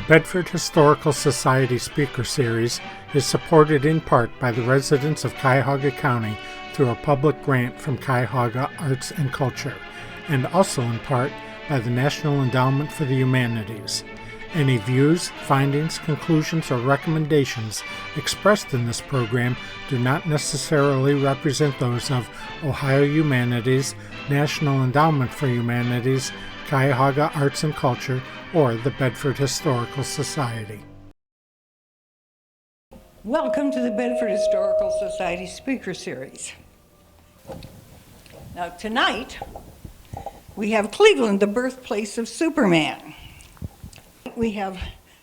Bedford Historical Society Speaker Series is supported in part by the residents of Cuyahoga County through a public grant from Cuyahoga Arts and Culture, and also in part by the National Endowment for the Humanities. Any views, findings, conclusions, or recommendations expressed in this program do not necessarily represent those of Ohio Humanities, National Endowment for Humanities, Cuyahoga Arts and Culture, or the Bedford Historical Society. Welcome to the Bedford Historical Society Speaker Series. Now tonight, we have Cleveland, the birthplace of Superman. We have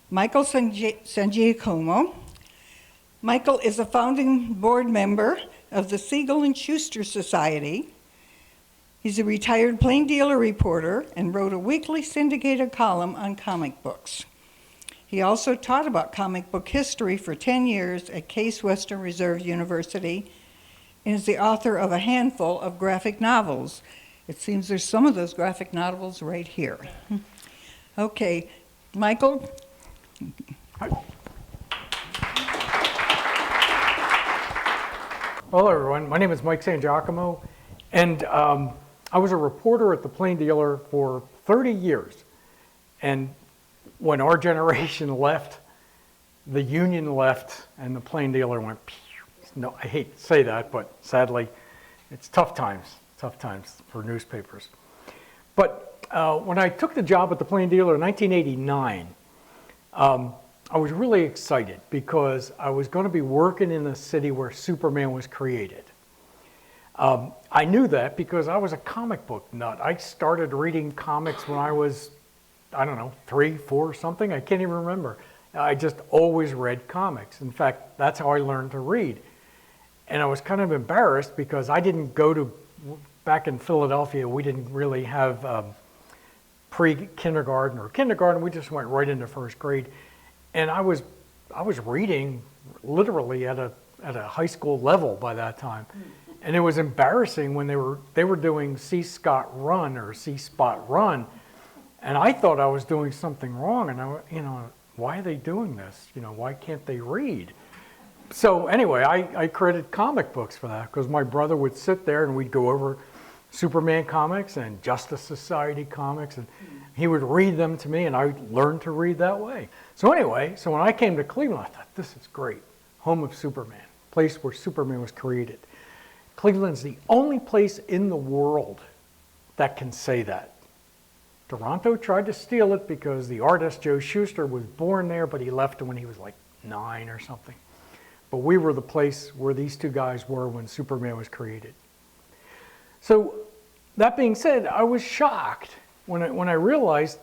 Michael Sangiacomo. Michael is a founding board member of the Siegel Shuster Society. He's a retired plain dealer reporter and wrote a weekly syndicated column on comic books. He also taught about comic book history for 10 years at Case Western Reserve University and is the author of a handful of graphic novels. It seems there's some of those graphic novels right here. Okay, Michael. Hello everyone, my name is Mike Sangiacomo, and I was a reporter at the Plain Dealer for 30 years. And when our generation left, the union left, and the Plain Dealer went, no, I hate to say that, but sadly, it's tough times for newspapers. But when I took the job at the Plain Dealer in 1989, I was really excited because I was going to be working in the city where Superman was created. I knew that because I was a comic book nut. I started reading comics when I was, I don't know, 3, 4, something. I can't even remember. I just always read comics. In fact, that's how I learned to read. And I was kind of embarrassed because I didn't go to, back in Philadelphia, we didn't really have pre-kindergarten or kindergarten. We just went right into first grade. And I was reading literally at a high school level by that time. And it was embarrassing when they were doing C. Scott Run or C. Spot Run, and I thought I was doing something wrong. And why are they doing this? Why can't they read? So anyway, I created comic books for that because my brother would sit there and we'd go over Superman comics and Justice Society comics, and he would read them to me, and I learned to read that way. So anyway, when I came to Cleveland, I thought, this is great. Home of Superman, place where Superman was created. Cleveland's the only place in the world that can say that. Toronto tried to steal it because the artist Joe Shuster was born there, but he left when he was like 9 or something. But we were the place where these two guys were when Superman was created. So that being said, I was shocked when I realized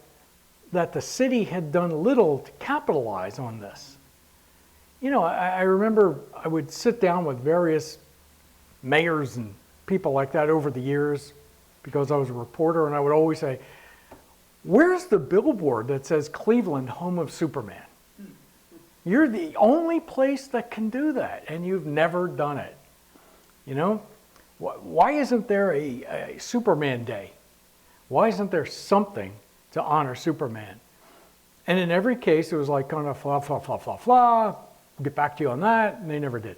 that the city had done little to capitalize on this. I remember I would sit down with various mayors and people like that over the years because I was a reporter, and I would always say, where's the billboard that says Cleveland, home of Superman? You're the only place that can do that, and you've never done it. Why isn't there a Superman Day? Why isn't there something to honor Superman? And in every case, it was like kind of I'll get back to you on that, and they never did.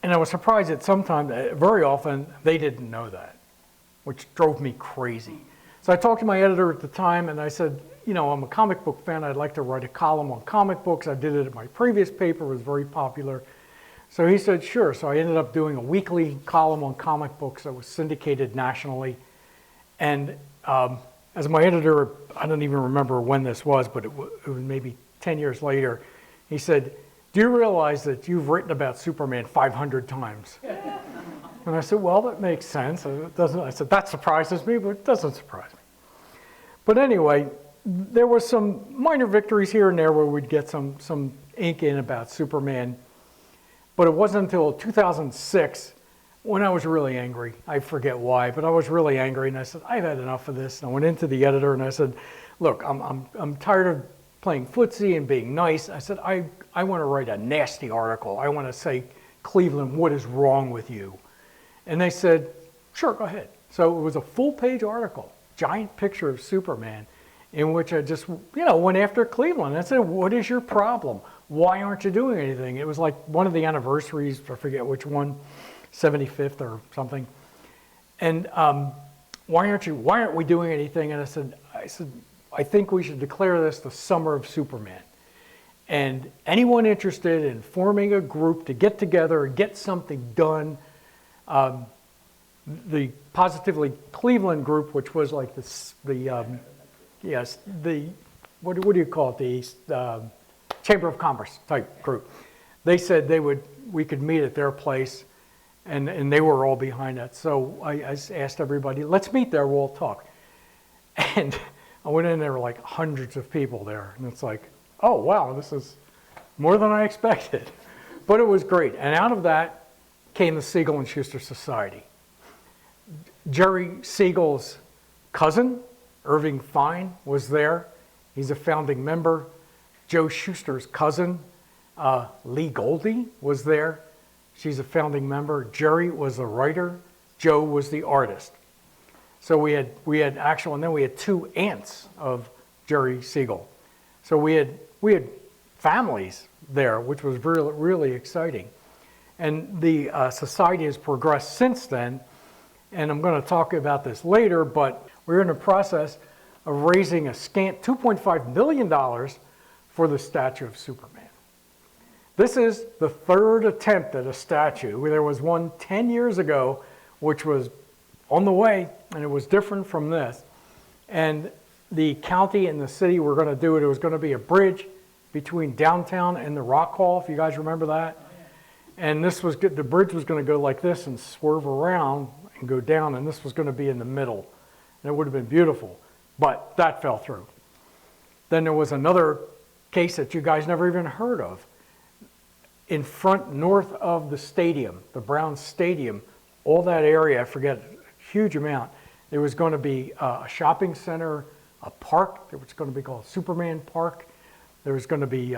And I was surprised that sometimes, very often, they didn't know that, which drove me crazy. So I talked to my editor at the time, and I said, I'm a comic book fan. I'd like to write a column on comic books. I did it at my previous paper. It was very popular. So he said, sure. So I ended up doing a weekly column on comic books that was syndicated nationally. And as my editor, I don't even remember when this was, but it was maybe 10 years later, he said, do you realize that you've written about Superman 500 times? And I said, well, that makes sense. I said, that surprises me, but it doesn't surprise me. But anyway, there were some minor victories here and there where we'd get some ink in about Superman. But it wasn't until 2006 when I was really angry. I forget why, but I was really angry, and I said, I've had enough of this. And I went into the editor and I said, look, I'm tired of playing footsie and being nice. I said, I want to write a nasty article. I want to say, Cleveland, what is wrong with you? And they said, sure, go ahead. So it was a full-page article, giant picture of Superman, in which I just, went after Cleveland. I said, what is your problem? Why aren't you doing anything? It was like one of the anniversaries, I forget which one, 75th or something. And why aren't we doing anything? And I said, I think we should declare this the Summer of Superman. And anyone interested in forming a group to get together and get something done, the Positively Cleveland group, which was like what do you call it? The Chamber of Commerce type group. They said we could meet at their place, and they were all behind that. So I asked everybody, let's meet there, we'll talk. And I went in, there were like hundreds of people there, and it's like, oh wow, this is more than I expected. But it was great, and out of that came the Siegel and Shuster Society. Jerry Siegel's cousin, Irving Fine, was there. He's a founding member. Joe Shuster's cousin, Lee Goldie, was there. She's a founding member. Jerry was the writer. Joe was the artist. So we had and then we had two aunts of Jerry Siegel. So we had families there, which was really, really exciting. And the society has progressed since then. And I'm going to talk about this later, but we're in the process of raising a scant $2.5 million for the statue of Superman. This is the third attempt at a statue. There was one 10 years ago, which was on the way, and it was different from this. And the county and the city were going to do it. It was going to be a bridge between downtown and the Rock Hall, if you guys remember that. And this was good. The bridge was going to go like this and swerve around and go down, and this was going to be in the middle. And it would have been beautiful, but that fell through. Then there was another case that you guys never even heard of. In front, north of the stadium, the Browns Stadium, all that area, I forget, a huge amount, there was going to be a shopping center, a park, that was going to be called Superman Park. There was going to be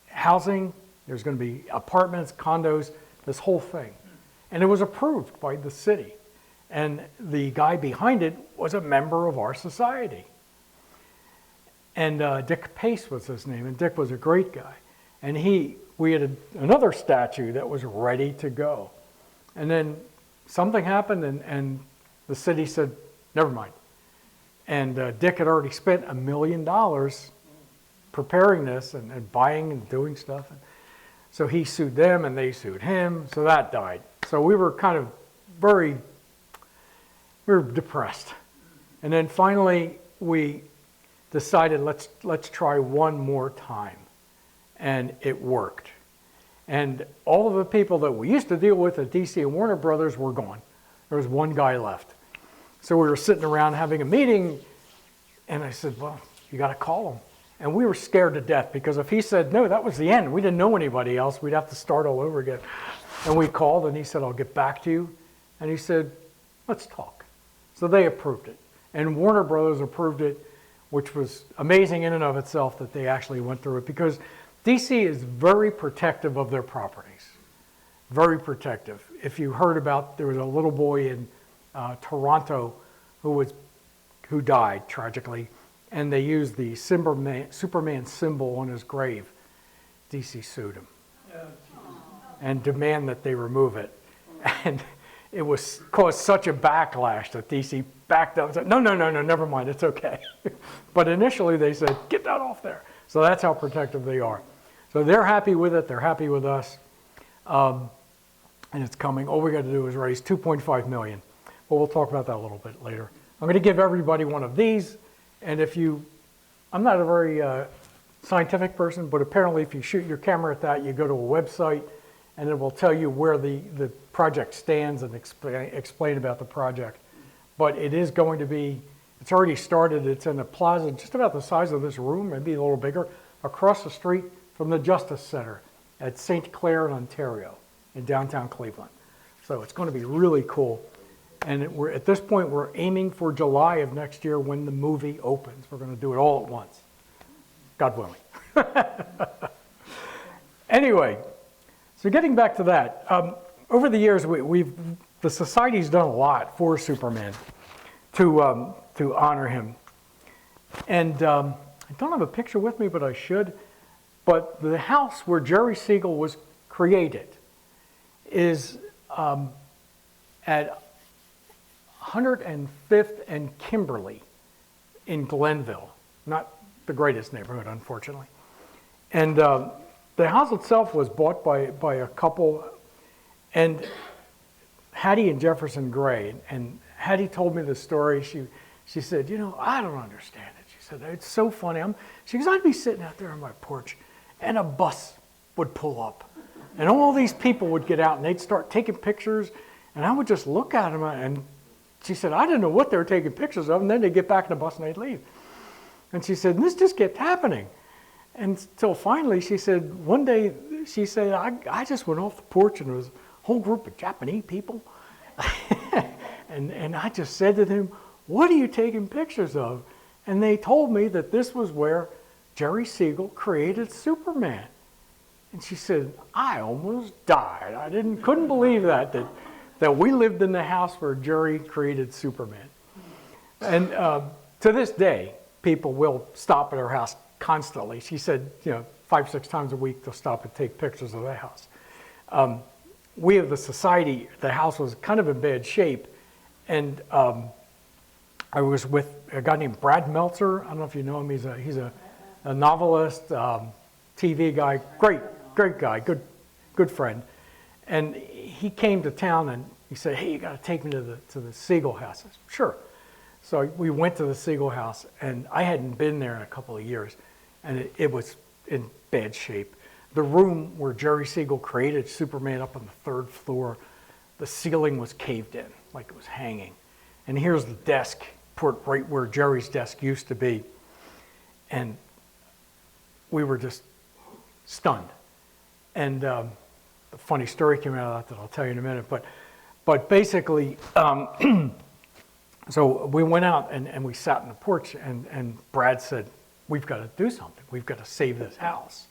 housing, there was going to be apartments, condos, this whole thing. And it was approved by the city. And the guy behind it was a member of our society. And Dick Pace was his name, and Dick was a great guy. And we had another statue that was ready to go. And then something happened, and the city said, never mind. And Dick had already spent $1 million preparing this and buying and doing stuff. And so he sued them, and they sued him, so that died. So we were kind of we were depressed. And then finally, we decided, let's try one more time. And it worked. And all of the people that we used to deal with at DC and Warner Brothers were gone. There was one guy left. So we were sitting around having a meeting, and I said, well, you got to call him. And we were scared to death, because if he said no, that was the end. We didn't know anybody else. We'd have to start all over again. And we called, and he said, I'll get back to you. And he said, let's talk. So they approved it. And Warner Brothers approved it, which was amazing in and of itself that they actually went through it, because DC is very protective of their properties. Very protective. If you heard about, there was a little boy in Toronto who died tragically, and they used the Superman symbol on his grave. DC sued him and demand that they remove it. And it was caused such a backlash that DC backed up and said, no, never mind, it's okay. But initially they said, get that off there. So that's how protective they are. So they're happy with it, they're happy with us, and it's coming. All we got to do is raise $2.5 million. But we'll talk about that a little bit later. I'm going to give everybody one of these, and I'm not a very scientific person, but apparently if you shoot your camera at that, you go to a website, and it will tell you where the project stands and explain about the project. But it is going to be, it's already started, it's in a plaza just about the size of this room, maybe a little bigger, across the street from the Justice Center at St. Clair in Ontario, in downtown Cleveland. So it's going to be really cool. And at this point, we're aiming for July of next year when the movie opens. We're going to do it all at once, God willing. Anyway, so getting back to that, over the years, the Society's done a lot for Superman to honor him. And I don't have a picture with me, but I should. But the house where Jerry Siegel was created is at 105th and Kimberly in Glenville. Not the greatest neighborhood, unfortunately. And the house itself was bought by a couple, and Hattie and Jefferson Gray. And Hattie told me the story. She said, you know, I don't understand it. She said, it's so funny. She goes, I'd be sitting out there on my porch, and a bus would pull up. And all these people would get out, and they'd start taking pictures, and I would just look at them, and she said, I didn't know what they were taking pictures of, and then they'd get back in the bus and they'd leave. And she said, and this just kept happening. Until finally, she said, one day, she said, I just went off the porch, and there was a whole group of Japanese people. and I just said to them, what are you taking pictures of? And they told me that this was where Jerry Siegel created Superman. And she said, I almost died. I couldn't believe that we lived in the house where Jerry created Superman. And to this day, people will stop at her house constantly. She said, 5, 6 times a week, they'll stop and take pictures of the house. We of the society, the house was kind of in bad shape. And I was with a guy named Brad Meltzer. I don't know if you know him. He's a novelist, TV guy, great guy, good friend. And he came to town and he said, hey, you got to take me to the Siegel house. I said, sure. So we went to the Siegel house, and I hadn't been there in a couple of years, and it was in bad shape. The room where Jerry Siegel created Superman up on the 3rd floor, the ceiling was caved in, like it was hanging. And here's the desk, put right where Jerry's desk used to be. And we were just stunned. And a funny story came out of that I'll tell you in a minute. But basically, so we went out and we sat on the porch, and Brad said, we've got to do something. We've got to save this house.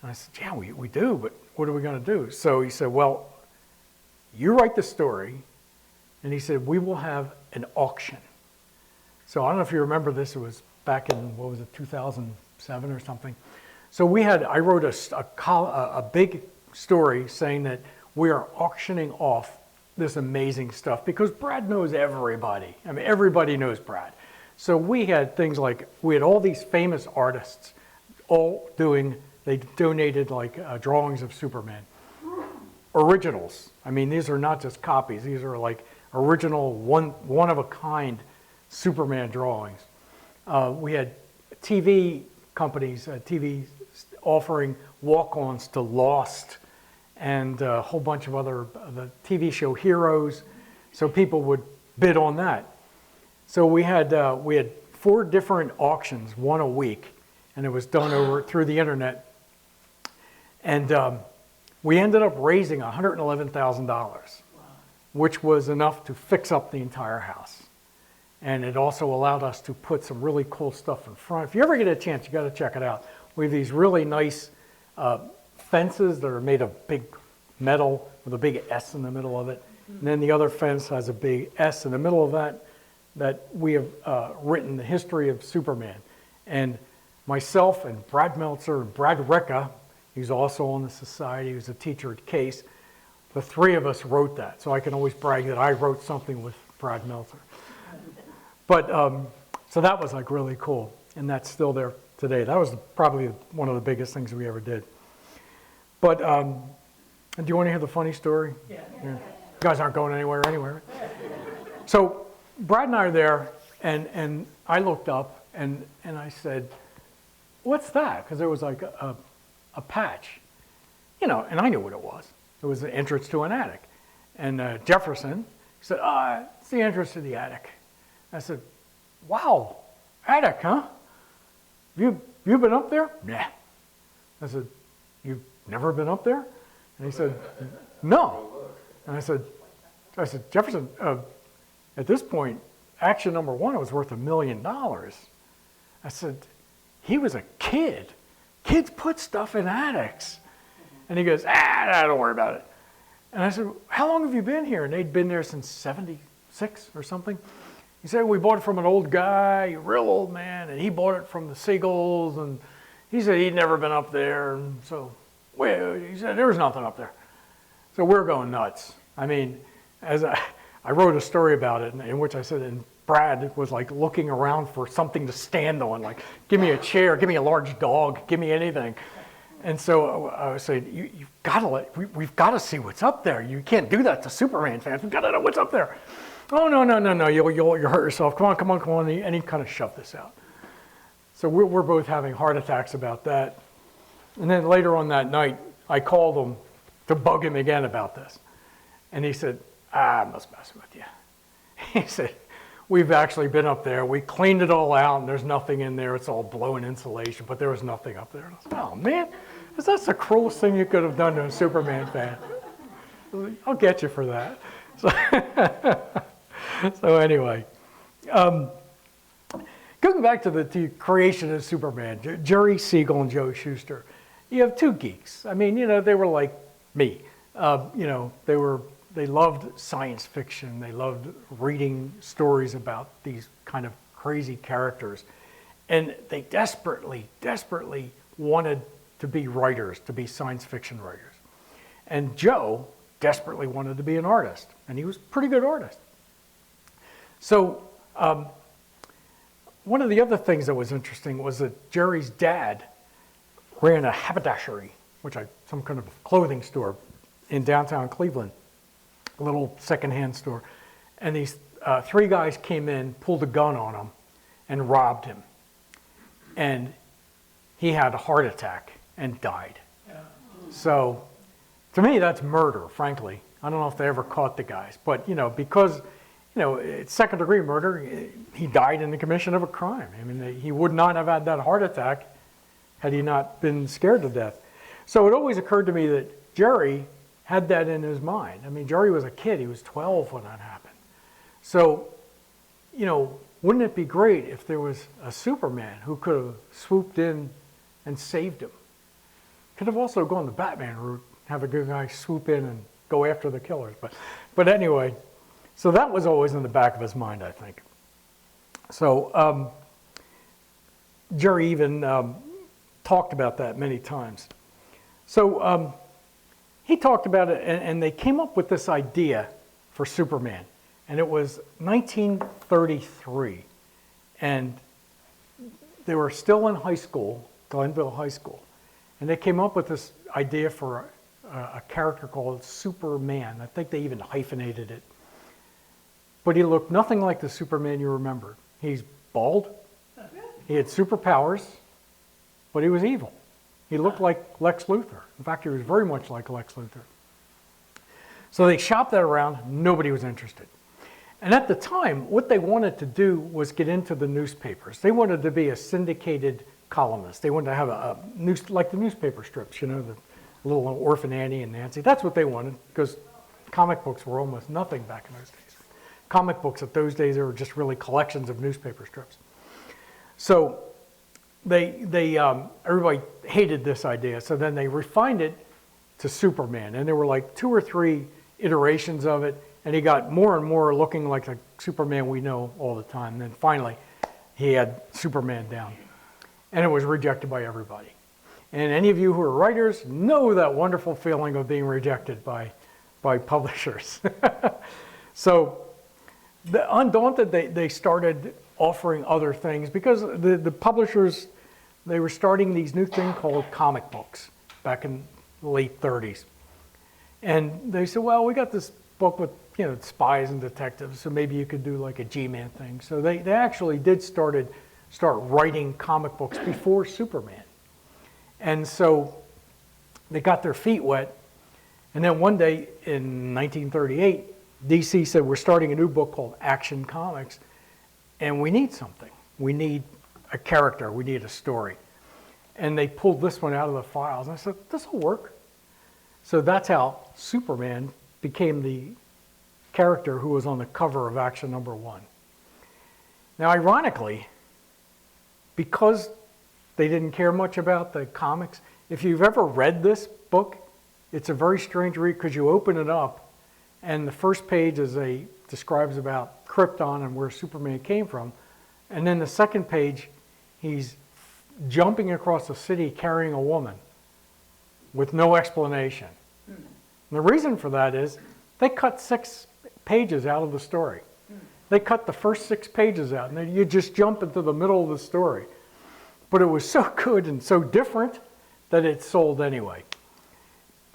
And I said, yeah, we do, but what are we going to do? So he said, well, you write the story. And he said, we will have an auction. So I don't know if you remember this. It was back in, 2007 or something. So I wrote a big story saying that we are auctioning off this amazing stuff because Brad knows everybody. I mean, everybody knows Brad. So we had things like, we had all these famous artists all they donated like drawings of Superman. Originals. I mean, these are not just copies. These are like original one-of-a-kind Superman drawings. We had TV companies, TV offering walk-ons to Lost and a whole bunch of other the TV show Heroes. So people would bid on that. So we had 4 different auctions, one a week, and it was done through the internet. And we ended up raising $111,000, which was enough to fix up the entire house. And it also allowed us to put some really cool stuff in front. If you ever get a chance, you got to check it out. We have these really nice fences that are made of big metal with a big S in the middle of it. And then the other fence has a big S in the middle of that we have written the history of Superman. And myself and Brad Meltzer and Brad Recca, he's also on the society, he was a teacher at Case, the 3 of us wrote that. So I can always brag that I wrote something with Brad Meltzer. But, so that was like really cool. And that's still there today. That was probably one of the biggest things we ever did. But, do you want to hear the funny story? Yeah. You guys aren't going anywhere anyway. So Brad and I are there, and I looked up, and I said, what's that? Because there was like a patch, and I knew what it was. It was the entrance to an attic. And Jefferson said, it's the entrance to the attic. I said, wow, attic, huh? You been up there? Yeah. I said, you've never been up there? And he said, no. And I said, Jefferson, at this point, action number 1 was worth $1 million. I said, he was a kid. Kids put stuff in attics. And he goes, don't worry about it. And I said, how long have you been here? And they'd been there since 76 or something. He said, we bought it from an old guy, a real old man, and he bought it from the Siegels, and he said he'd never been up there, and so, well, he said there was nothing up there. So we're going nuts. I mean, as I wrote a story about it in which I said, and Brad was like looking around for something to stand on, like, give me a chair, give me a large dog, give me anything. And so I was saying, you've got to we've got to see what's up there. You can't do that to Superman fans. We've got to know what's up there. Oh, no, you'll hurt yourself. Come on. And he kind of shoved this out. So we're both having heart attacks about that. And then later on that night, I called him to bug him again about this. And he said, I must mess with you. He said, we've actually been up there. We cleaned it all out, and there's nothing in there. It's all blown insulation, but there was nothing up there. And I said, oh, man, that's the cruelest thing you could have done to a Superman fan. I'll get you for that. So anyway, going back to the creation of Superman, Jerry Siegel and Joe Shuster, you have two geeks. I mean, they were like me. They loved science fiction. They loved reading stories about these kind of crazy characters. And they desperately wanted to be writers, to be science fiction writers. And Joe desperately wanted to be an artist, and he was a pretty good artist. So one of the other things that was interesting was that Jerry's dad ran a haberdashery, some kind of clothing store in downtown Cleveland, a little secondhand store. And these three guys came in, pulled a gun on him, and robbed him. And he had a heart attack and died. Yeah. So to me, that's murder, frankly. I don't know if they ever caught the guys. But, because, it's second-degree murder, he died in the commission of a crime. I mean, he would not have had that heart attack had he not been scared to death. So it always occurred to me that Jerry had that in his mind. I mean, Jerry was a kid. He was 12 when that happened. So, wouldn't it be great if there was a Superman who could have swooped in and saved him? Could have also gone the Batman route, have a good guy swoop in and go after the killers. But anyway, so that was always in the back of his mind, I think. So Jerry even talked about that many times. So he talked about it, and they came up with this idea for Superman. And it was 1933. And they were still in high school, Glenville High School. And they came up with this idea for a character called Superman. I think they even hyphenated it. But he looked nothing like the Superman you remember. He's bald. He had superpowers, but he was evil. He looked like Lex Luthor. In fact, he was very much like Lex Luthor. So they shopped that around. Nobody was interested. And at the time, what they wanted to do was get into the newspapers. They wanted to be a syndicated columnist. They wanted to have like the newspaper strips, the little Orphan Annie and Nancy. That's what they wanted, because comic books were almost nothing back in those days. Comic books at those days, they were just really collections of newspaper strips. So everybody hated this idea. So then they refined it to Superman. And there were like 2 or 3 iterations of it. And he got more and more looking like the Superman we know all the time. And then finally, he had Superman down. And it was rejected by everybody. And any of you who are writers know that wonderful feeling of being rejected by publishers. So undaunted, they started offering other things because the publishers, they were starting these new things called comic books back in the late 30s. And they said, well, we got this book with spies and detectives, so maybe you could do like a G-Man thing. So they actually did start writing comic books before Superman. And so they got their feet wet. And then one day in 1938, DC said, we're starting a new book called Action Comics, and we need something. We need a character. We need a story. And they pulled this one out of the files. And I said, this will work. So that's how Superman became the character who was on the cover of Action #1. Now, ironically, because they didn't care much about the comics, if you've ever read this book, it's a very strange read because you open it up and the first page describes about Krypton and where Superman came from. And then the second page, he's jumping across the city carrying a woman with no explanation. And the reason for that is they cut 6 pages out of the story. They cut the first 6 pages out, and then you just jump into the middle of the story. But it was so good and so different that it sold anyway.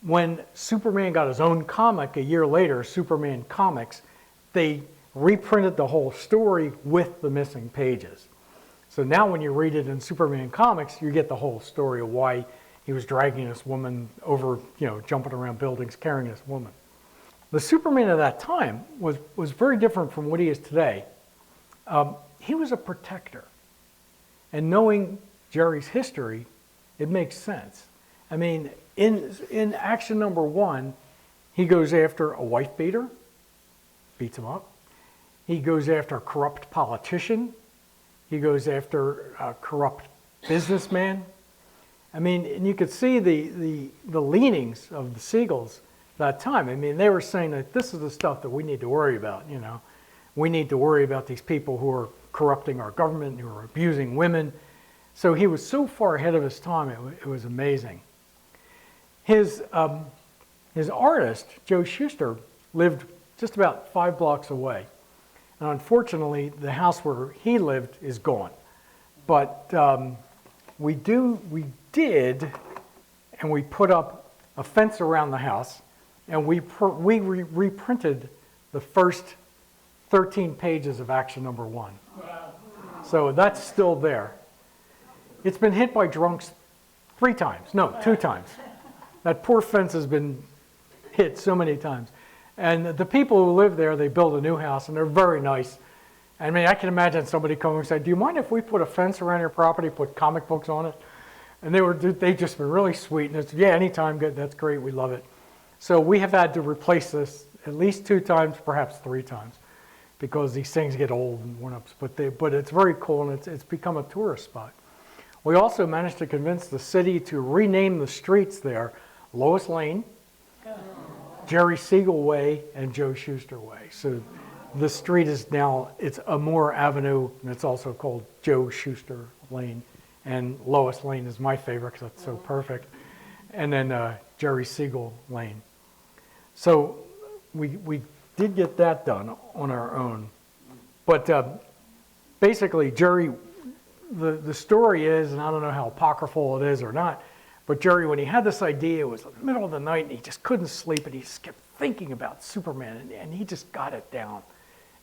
When Superman got his own comic a year later, Superman Comics, they reprinted the whole story with the missing pages. So now when you read it in Superman Comics, you get the whole story of why he was dragging this woman over, jumping around buildings, carrying this woman. The Superman of that time was very different from what he is today. He was a protector. And knowing Jerry's history, it makes sense. I mean, in action number 1, he goes after a wife beater, beats him up. He goes after a corrupt politician. He goes after a corrupt businessman. I mean, and you could see the leanings of the Siegels that time. I mean, they were saying that this is the stuff that we need to worry about, We need to worry about these people who are corrupting our government, who are abusing women. So he was so far ahead of his time, it was amazing. His artist, Joe Shuster, lived just about 5 blocks away. And unfortunately, the house where he lived is gone. But we did, and we put up a fence around the house, and we reprinted the first 13 pages of action number 1. Wow. So that's still there. It's been hit by drunks 3 times. No, 2 times. That poor fence has been hit so many times. And the people who live there, they build a new house, and they're very nice. I mean, I can imagine somebody coming and saying, "Do you mind if we put a fence around your property, put comic books on it?" And they just been really sweet. And it's, "Yeah, anytime, good, that's great, we love it." So we have had to replace this at least 2 times, perhaps 3 times, because these things get old and worn up. But it's very cool, and it's become a tourist spot. We also managed to convince the city to rename the streets there Lois Lane, Jerry Siegel Way, and Joe Shuster Way. So the street is now, it's Amour Avenue, and it's also called Joe Shuster Lane. And Lois Lane is my favorite because it's so perfect. And then Jerry Siegel Lane. So we did get that done on our own. But basically, Jerry, the story is, and I don't know how apocryphal it is or not, but Jerry, when he had this idea, it was the middle of the night, and he just couldn't sleep, and he just kept thinking about Superman, and he just got it down.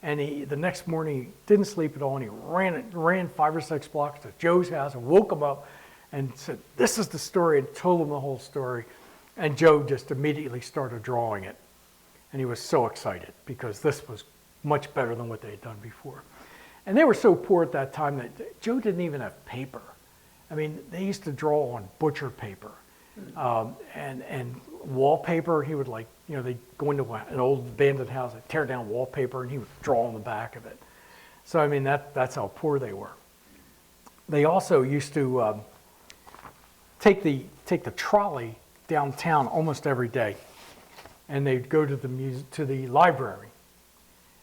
And the next morning, he didn't sleep at all, and he ran 5 or 6 blocks to Joe's house and woke him up and said, "This is the story," and told him the whole story. And Joe just immediately started drawing it. And he was so excited because this was much better than what they had done before. And they were so poor at that time that Joe didn't even have paper. I mean, they used to draw on butcher paper and wallpaper. He would they'd go into an old abandoned house, they'd tear down wallpaper, and he would draw on the back of it. So, I mean, that's how poor they were. They also used to take the trolley downtown almost every day, and they'd go to the library,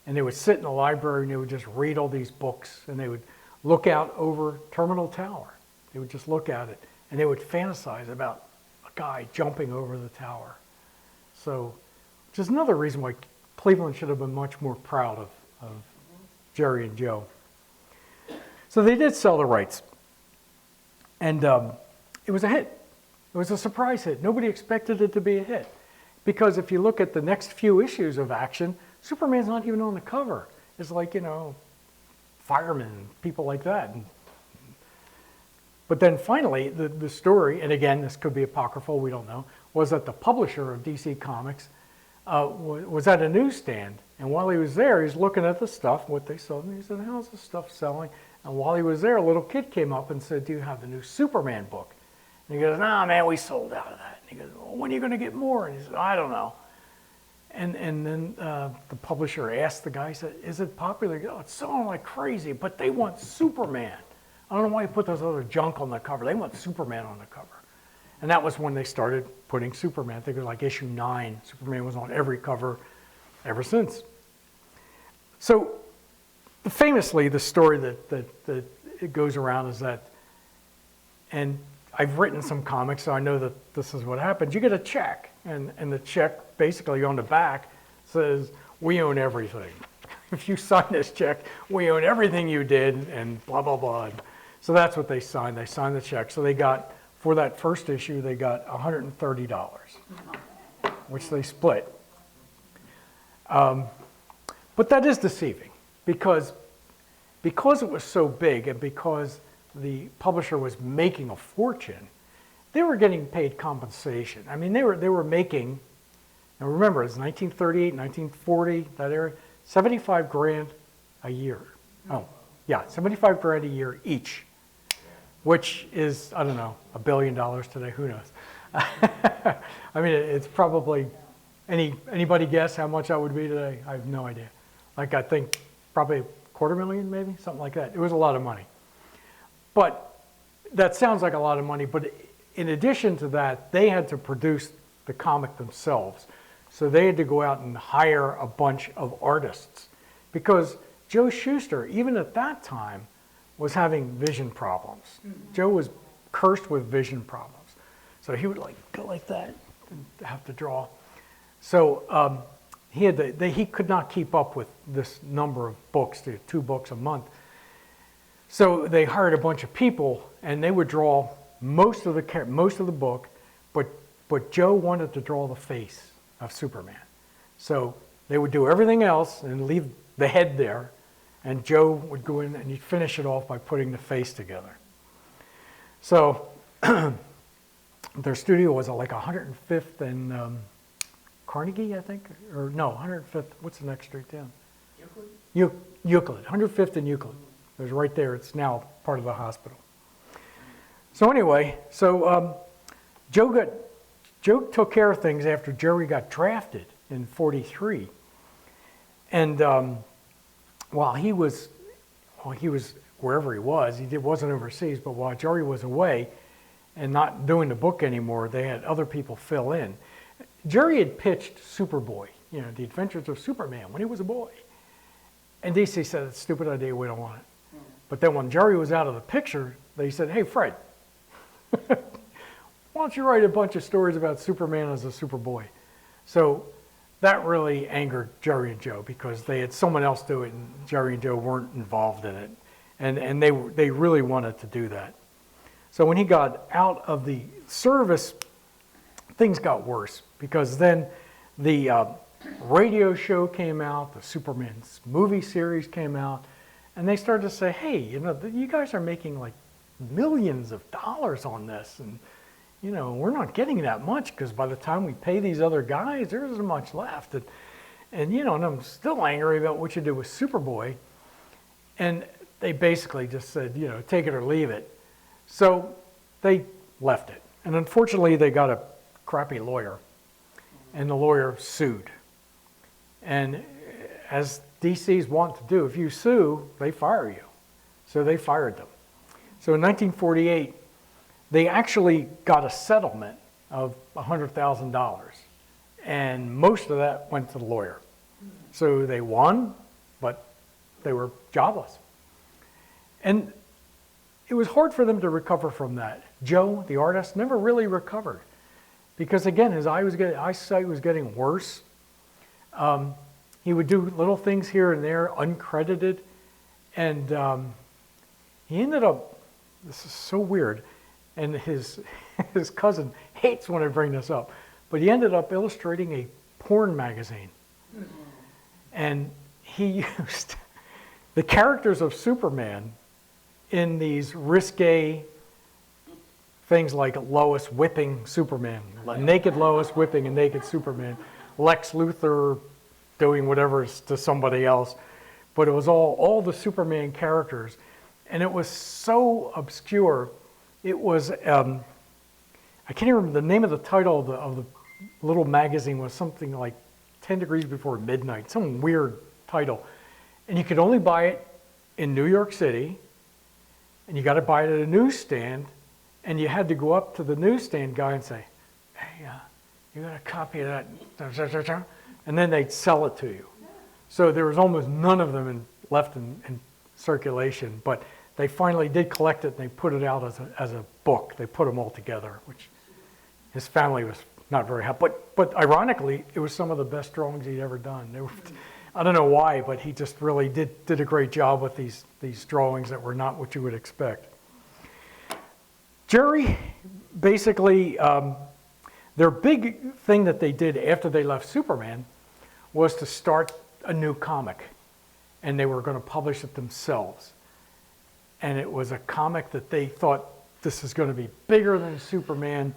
and they would sit in the library and they would just read all these books, and they would look out over Terminal Tower. They would just look at it, and they would fantasize about a guy jumping over the tower. So, which is another reason why Cleveland should have been much more proud of Jerry and Joe. So they did sell the rights, and it was a hit. It was a surprise hit. Nobody expected it to be a hit, because if you look at the next few issues of Action, Superman's not even on the cover. It's like, firemen, people like that. But then finally, the story, and again, this could be apocryphal, we don't know, was that the publisher of DC Comics was at a newsstand. And while he was there, he's looking at the stuff, what they sold, and he said, "How's this stuff selling?" And while he was there, a little kid came up and said, "Do you have the new Superman book?" And he goes, "Nah, man, we sold out of that." And he goes, "Well, when are you going to get more?" And he said, "I don't know." And then the publisher asked the guy, he said, "Is it popular?" He goes, "Oh, it's selling like crazy, but they want Superman. I don't know why you put those other junk on the cover. They want Superman on the cover." And that was when they started putting Superman. I think it was like issue 9. Superman was on every cover ever since. So famously, the story that it goes around is that, and I've written some comics, so I know that this is what happens. You get a check, and the check basically on the back says, "We own everything. If you sign this check, we own everything you did," and blah, blah, blah. So that's what they signed. They signed the check. So they got, for that first issue, they got $130, which they split. But that is deceiving because it was so big and because the publisher was making a fortune, they were getting paid compensation. I mean, they were making, now remember, it's 1938, 1940, that era, 75 grand a year. Oh, yeah, 75 grand a year each, which is, I don't know, $1 billion today, who knows? I mean, it's probably, anybody guess how much that would be today? I have no idea. Like, I think probably $250,000 maybe, something like that. It was a lot of money. But that sounds like a lot of money, but in addition to that, they had to produce the comic themselves. So they had to go out and hire a bunch of artists because Joe Shuster, even at that time, was having vision problems. Mm-hmm. Joe was cursed with vision problems. So he would like go like that and have to draw. So he could not keep up with this number of books, 2 books a month. So they hired a bunch of people, and they would draw most of the book, but Joe wanted to draw the face of Superman. So they would do everything else and leave the head there, and Joe would go in and he'd finish it off by putting the face together. So their studio was like 105th and Carnegie, I think, or no, 105th. What's the next street down? Euclid. 105th and Euclid. It was right there. It's now part of the hospital. So anyway, Joe took care of things after Jerry got drafted in '43, and while he was wherever he was, wasn't overseas. But while Jerry was away and not doing the book anymore, they had other people fill in. Jerry had pitched Superboy, The Adventures of Superman, when he was a boy, and DC said, "It's a stupid idea. We don't want it." But then when Jerry was out of the picture, they said, "Hey, Fred, why don't you write a bunch of stories about Superman as a Superboy?" So that really angered Jerry and Joe because they had someone else do it, and Jerry and Joe weren't involved in it, and they really wanted to do that. So when he got out of the service, things got worse because then the radio show came out, the Superman's movie series came out, and they started to say, "Hey, you guys are making like millions of dollars on this, and we're not getting that much because by the time we pay these other guys, there isn't much left." And I'm still angry about what you did with Superboy. And they basically just said, take it or leave it. So they left it. And unfortunately, they got a crappy lawyer, and the lawyer sued. And as DCs want to do, if you sue, they fire you. So they fired them. So in 1948, they actually got a settlement of $100,000, and most of that went to the lawyer. So they won, but they were jobless. And it was hard for them to recover from that. Joe, the artist, never really recovered because, again, his eyesight was getting worse. He would do little things here and there, uncredited, and he ended up, this is so weird, and his cousin hates when I bring this up, but he ended up illustrating a porn magazine. And he used the characters of Superman in these risque things like Lois whipping Superman, naked Lois whipping a naked Superman, Lex Luthor doing whatever to somebody else. But it was all the Superman characters. And it was so obscure. It was, I can't even remember the name of the title of the little magazine was something like 10 Degrees Before Midnight, some weird title. And you could only buy it in New York City, and you got to buy it at a newsstand, and you had to go up to the newsstand guy and say, "Hey, you got a copy of that?" And then they'd sell it to you. So there was almost none of them left in circulation, but they finally did collect it and they put it out as a book. They put them all together, which his family was not very happy. But ironically, it was some of the best drawings he'd ever done. They were, I don't know why, but he just really did a great job with these drawings that were not what you would expect. Jerry, basically, their big thing that they did after they left Superman was to start a new comic, and they were going to publish it themselves. And it was a comic that they thought this is going to be bigger than Superman,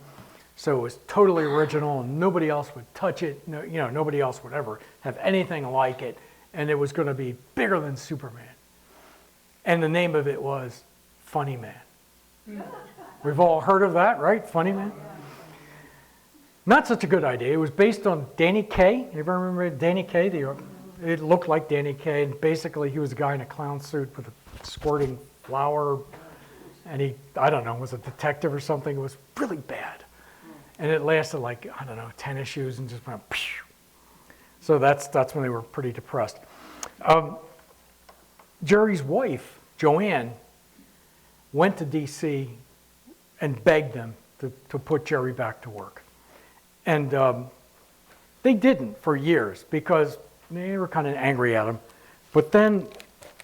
so it was totally original, and nobody else would touch it. No, nobody else would ever have anything like it, and it was going to be bigger than Superman. And the name of it was Funny Man. We've all heard of that, right? Funny Man? Not such a good idea. It was based on Danny Kaye. You ever remember Danny Kaye? It looked like Danny Kaye, and basically he was a guy in a clown suit with a squirting flower, and he, I don't know, was a detective or something. It was really bad. And it lasted like, I don't know, 10 issues and just went, phew. So that's when they were pretty depressed. Jerry's wife, Joanne, went to DC and begged them to put Jerry back to work. And they didn't for years because they were kind of angry at him. But then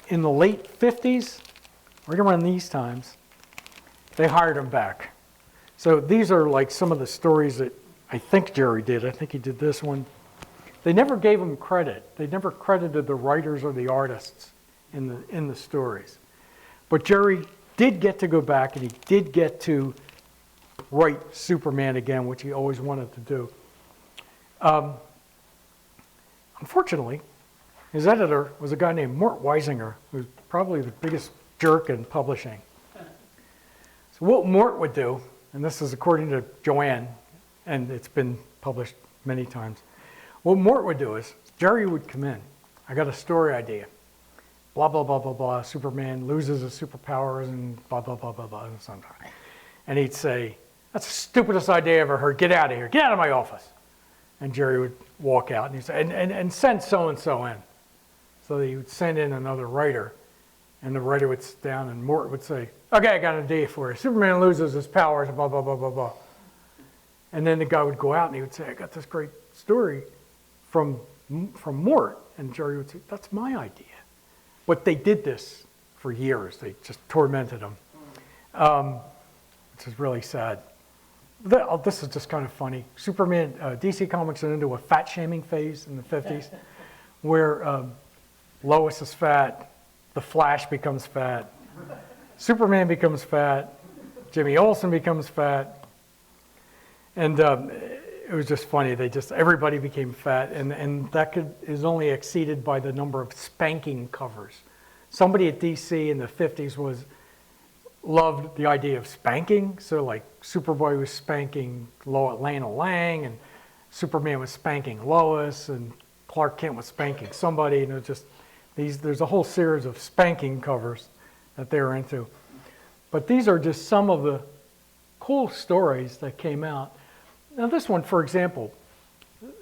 in the late 50s, right around these times, they hired him back. So these are like some of the stories that I think Jerry did. I think he did this one. They never gave him credit. They never credited the writers or the artists in the stories. But Jerry did get to go back, and he did get to write Superman again, which he always wanted to do. Unfortunately, his editor was a guy named Mort Weisinger, who's probably the biggest jerk in publishing. So what Mort would do, and this is according to Joanne, and it's been published many times. What Mort would do is, Jerry would come in. I got a story idea. Blah, blah, blah, blah, blah. Superman loses his superpowers and blah, blah, blah, blah, blah. And he'd say, that's the stupidest idea I ever heard. Get out of here. Get out of my office. And Jerry would walk out and he'd say, and send so-and-so in. So he would send in another writer. And the writer would sit down and Mort would say, okay, I got an idea for you. Superman loses his powers, blah, blah, blah, blah, blah. And then the guy would go out and he would say, I got this great story from Mort. And Jerry would say, that's my idea. But they did this for years. They just tormented him, which is really sad. This is just kind of funny. Superman, DC Comics went into a fat-shaming phase in the 50s where Lois is fat, the Flash becomes fat, Superman becomes fat, Jimmy Olsen becomes fat, and it was just funny. Everybody became fat, and that is only exceeded by the number of spanking covers. Somebody at DC in the 50s loved the idea of spanking. So like Superboy was spanking Lana Lang, and Superman was spanking Lois, and Clark Kent was spanking somebody. And it just there's a whole series of spanking covers that they were into. But these are just some of the cool stories that came out. Now this one, for example,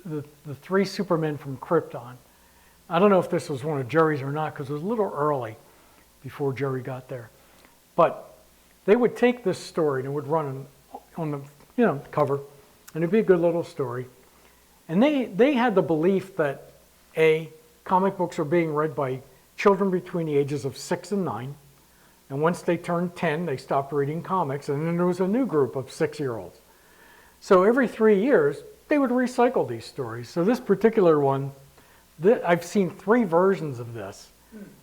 the three Supermen from Krypton. I don't know if this was one of Jerry's or not because it was a little early before Jerry got there. But they would take this story and it would run on the cover, and it'd be a good little story. And they had the belief that comic books are being read by children between the ages of 6 and 9. And once they turned 10, they stopped reading comics, and then there was a new group of 6-year-olds. So every 3 years, they would recycle these stories. So this particular one, I've seen 3 versions of this.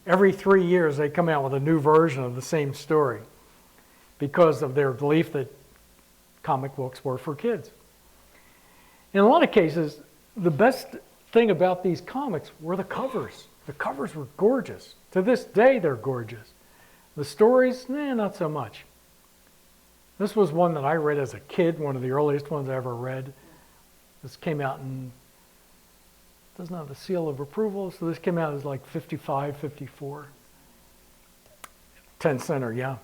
Every 3 years, they come out with a new version of the same story because of their belief that comic books were for kids. In a lot of cases, the best thing about these comics were the covers. The covers were gorgeous. To this day, they're gorgeous. The stories, not so much. This was one that I read as a kid, one of the earliest ones I ever read. This came out doesn't have the seal of approval, so this came out as like 55, 54. 10 center, yeah.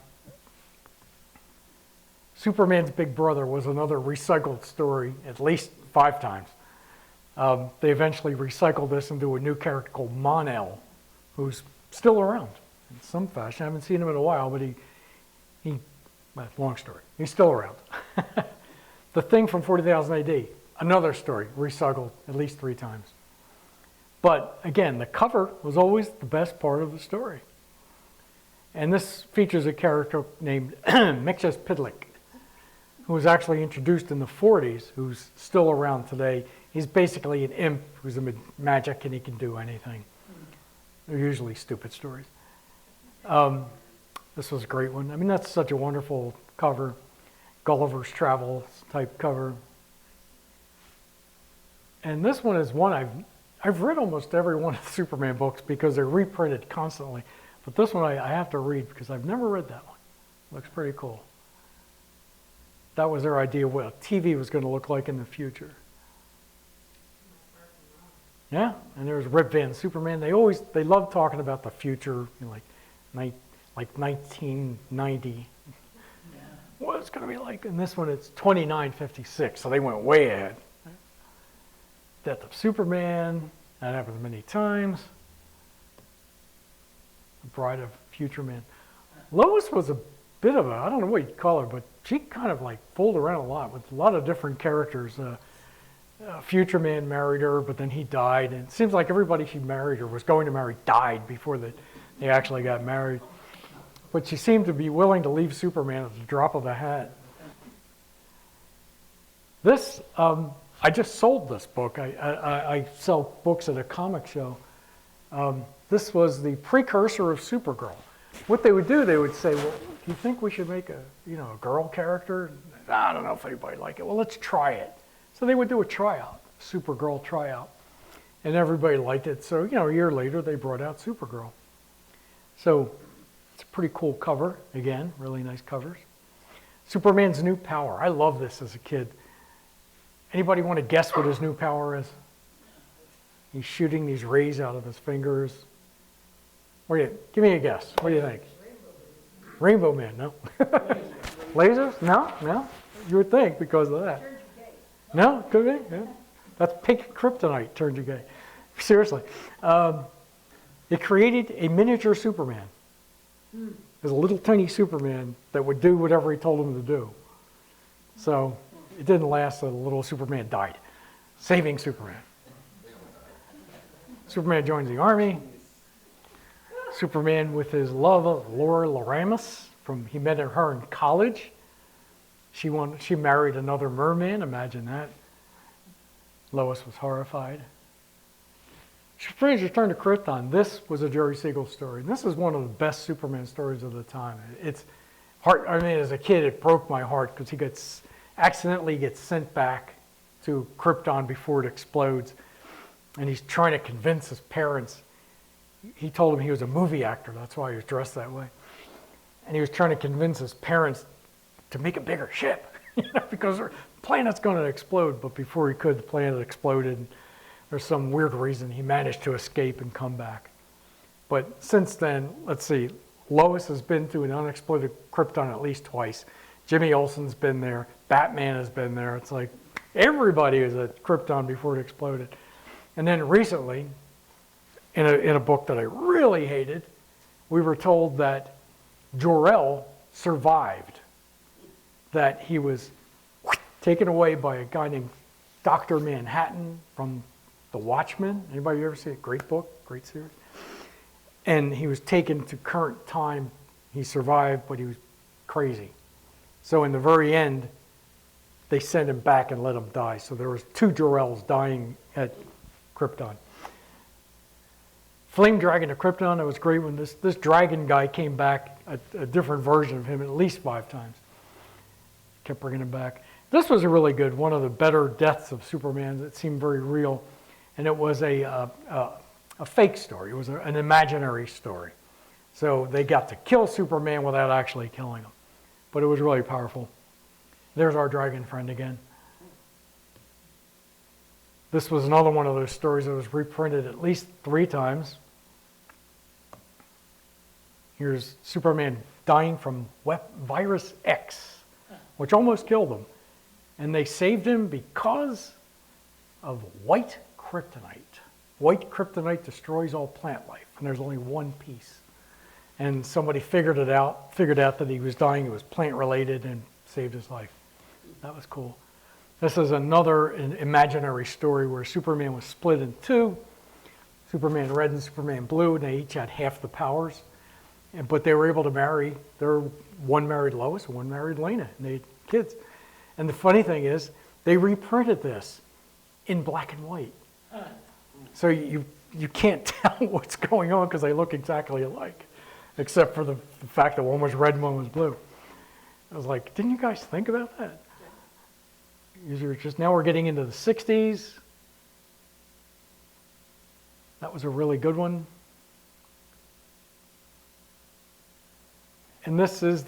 Superman's Big Brother was another recycled story at least 5 times. They eventually recycled this into a new character called Mon-El, who's still around in some fashion. I haven't seen him in a while, but well, long story. He's still around. The Thing from 40,000 AD, another story, recycled at least 3 times. But again, the cover was always the best part of the story. And this features a character named Mixes-Pidlick, who was actually introduced in the 40s, who's still around today. He's basically an imp who's a magic and he can do anything. They're usually stupid stories. This was a great one. I mean, that's such a wonderful cover. Gulliver's Travels type cover. And this one is one I've read almost every one of the Superman books because they're reprinted constantly. But this one I have to read because I've never read that one. Looks pretty cool. That was their idea of what TV was going to look like in the future. Yeah, and there's Rip Van Superman. They love talking about the future, like 1990. What it's going to be like. And this one, it's 2956, so they went way ahead. Death of Superman, that happens many times. The Bride of Future Man. Lois was a bit of I don't know what you'd call her, but she kind of like fooled around a lot with a lot of different characters. Future Man married her, but then he died. And it seems like everybody she married or was going to marry died before they actually got married. But she seemed to be willing to leave Superman at the drop of a hat. This, I just sold this book. I sell books at a comic show. This was the precursor of Supergirl. What they would do, they would say, well, do you think we should make a girl character? I don't know if anybody would like it. Well, let's try it. So they would do a tryout, Supergirl tryout. And everybody liked it. So, a year later, they brought out Supergirl. So it's a pretty cool cover. Again, really nice covers. Superman's new power. I love this as a kid. Anybody want to guess what his new power is? He's shooting these rays out of his fingers. Give me a guess. What do you think? Rainbow Man, no? Lasers? No? You would think because of that. No, could be. Yeah. That's pink kryptonite turned you gay. Seriously. It created a miniature Superman. There's a little tiny Superman that would do whatever he told him to do. So it didn't last, the little Superman died. Saving Superman. Superman joins the army. Superman with his love of Laura Laramus, he met her in college. She married another merman, imagine that. Lois was horrified. Superman's Return to Krypton. This was a Jerry Siegel story. This is one of the best Superman stories of the time. It's hard. I mean, as a kid, it broke my heart because he accidentally gets sent back to Krypton before it explodes, and he's trying to convince his parents. He told them he was a movie actor. That's why he was dressed that way. And he was trying to convince his parents to make a bigger ship, because the planet's going to explode. But before he could, the planet exploded. And there's some weird reason he managed to escape and come back. But since then, let's see, Lois has been to an unexploded Krypton at least twice. Jimmy Olsen's been there. Batman has been there. It's like everybody was at Krypton before it exploded. And then recently, in a book that I really hated, we were told that Jor-El survived, that he was taken away by a guy named Dr. Manhattan from The Watchmen. Anybody ever see it? Great book, great series. And he was taken to current time. He survived, but he was crazy. So in the very end, they sent him back and let him die. So there was 2 Jor-Els dying at Krypton. Flame Dragon of Krypton, that was great when this dragon guy came back, a different version of him at least 5 times. Kept bringing him back. This was a really good, one of the better deaths of Superman that seemed very real. And it was a fake story. It was an imaginary story. So they got to kill Superman without actually killing him. But it was really powerful. There's our dragon friend again. This was another one of those stories that was reprinted at least 3 times. Here's Superman dying from virus X, which almost killed him. And they saved him because of white kryptonite. white kryptonite destroys all plant life, and there's only one piece. And somebody figured out that he was dying, it was plant related, and saved his life. That was cool. This is another imaginary story where Superman was split in two, Superman Red and Superman Blue, and they each had half the powers. But they were able to marry, one married Lois and one married Lena, and they had kids. And the funny thing is, they reprinted this in black and white. So you can't tell what's going on because they look exactly alike, except for the fact that one was red and one was blue. I was like, didn't you guys think about that? Now we're getting into the 60s. That was a really good one. And this is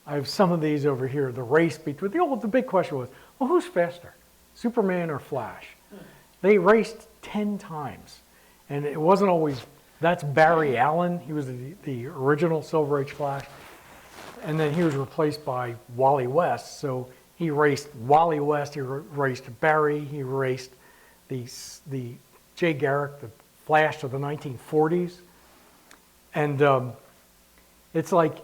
I have some of these over here, the race between, the big question was, well, who's faster, Superman or Flash? They raced 10 times. And it wasn't always, that's Barry Allen. He was the original Silver Age Flash. And then he was replaced by Wally West. So he raced Wally West, he raced Barry, he raced the Jay Garrick, the Flash of the 1940s. And it's like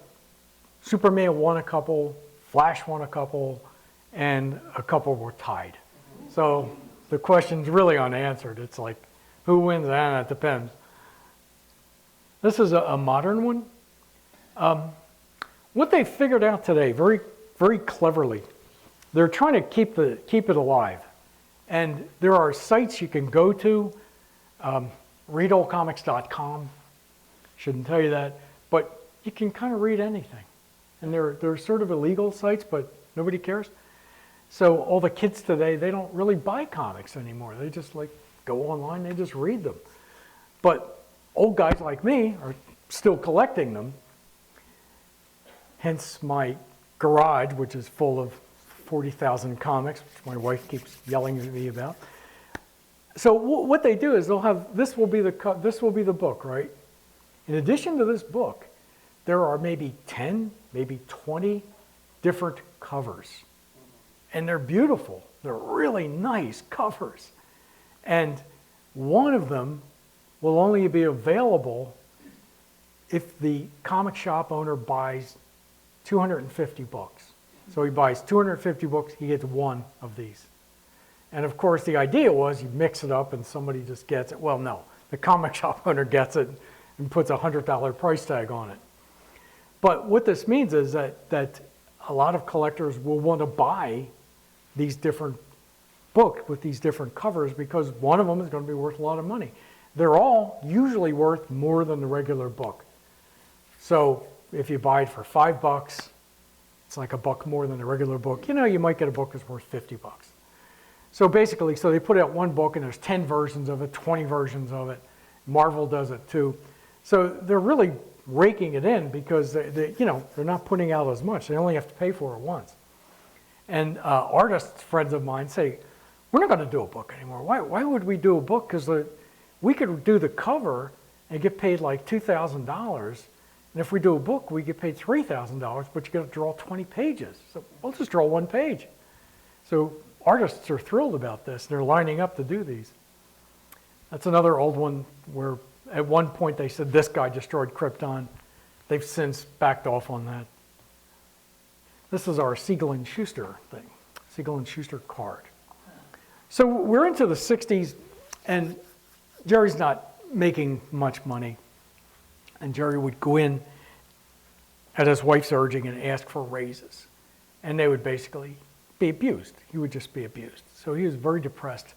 Superman won a couple, Flash won a couple, and a couple were tied. So the question's really unanswered. It's like, who wins? It depends. This is a modern one. What they figured out today, very, very cleverly, they're trying to keep it alive. And there are sites you can go to, readoldcomics.com, shouldn't tell you that, but you can kind of read anything. And they're sort of illegal sites, but nobody cares. So all the kids today, they don't really buy comics anymore. They just like go online, they just read them. But old guys like me are still collecting them. Hence my garage, which is full of 40,000 comics, which my wife keeps yelling at me about. So what they do is they'll have, this will be the book, right? In addition to this book, there are maybe 10, maybe 20 different covers. And they're beautiful. They're really nice covers. And one of them will only be available if the comic shop owner buys 250 books. So he buys 250 books, he gets one of these. And of course the idea was you mix it up and somebody just gets it. Well, no, the comic shop owner gets it and puts a $100 price tag on it. But what this means is that a lot of collectors will want to buy these different books with these different covers because one of them is going to be worth a lot of money. They're all usually worth more than the regular book. So if you buy it for $5, it's like $1 more than a regular book. You might get a book that's worth 50 bucks. So basically, they put out one book and there's 10 versions of it, 20 versions of it. Marvel does it too. So they're really raking it in because they're not putting out as much. They only have to pay for it once. And artists, friends of mine, say, we're not going to do a book anymore. Why would we do a book? Because we could do the cover and get paid like $2,000. And if we do a book, we get paid $3,000, but you got to draw 20 pages. So we'll just draw one page. So artists are thrilled about this. They're lining up to do these. That's another old one where at one point they said this guy destroyed Krypton. They've since backed off on that. This is our Siegel and Shuster thing, Siegel and Shuster card. So we're into the 60s, and Jerry's not making much money. And Jerry would go in at his wife's urging and ask for raises. And they would basically be abused. He would just be abused. So he was very depressed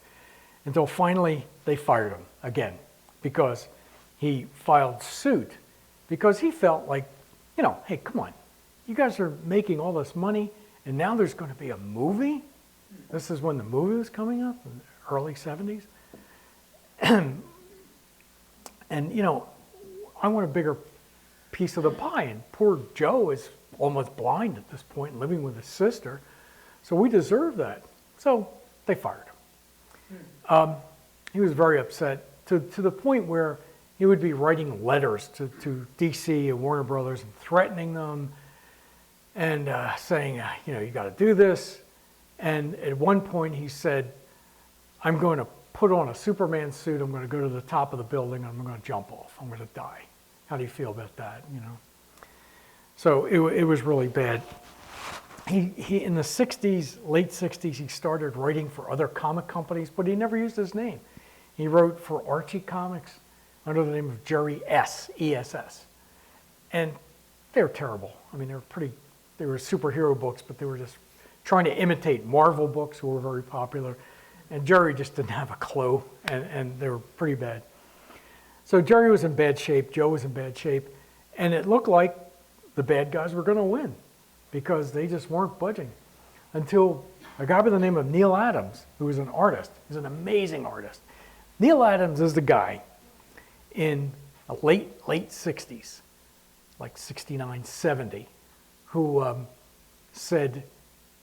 until finally they fired him again because he filed suit because he felt like, hey, come on. You guys are making all this money and now there's going to be a movie? This is when the movie was coming up in the early 70s. And, I want a bigger piece of the pie. And poor Joe is almost blind at this point, living with his sister. So we deserve that. So they fired him. He was very upset to the point where he would be writing letters to DC and Warner Brothers and threatening them and saying, you got to do this. And at one point he said, I'm going to put on a Superman suit, I'm going to go to the top of the building, and I'm going to jump off. I'm going to die. How do you feel about that, you know? So it was really bad. He in the 60s, late 60s, he started writing for other comic companies, but he never used his name. He wrote for Archie Comics under the name of Jerry S., E-S-S. And they were terrible. I mean, they were superhero books, but they were just trying to imitate Marvel books, who were very popular. And Jerry just didn't have a clue, and they were pretty bad. So Jerry was in bad shape, Joe was in bad shape, and it looked like the bad guys were going to win because they just weren't budging until a guy by the name of Neil Adams, who was an artist. He's an amazing artist. Neil Adams is the guy in the late 60s, like 69, 70, who said,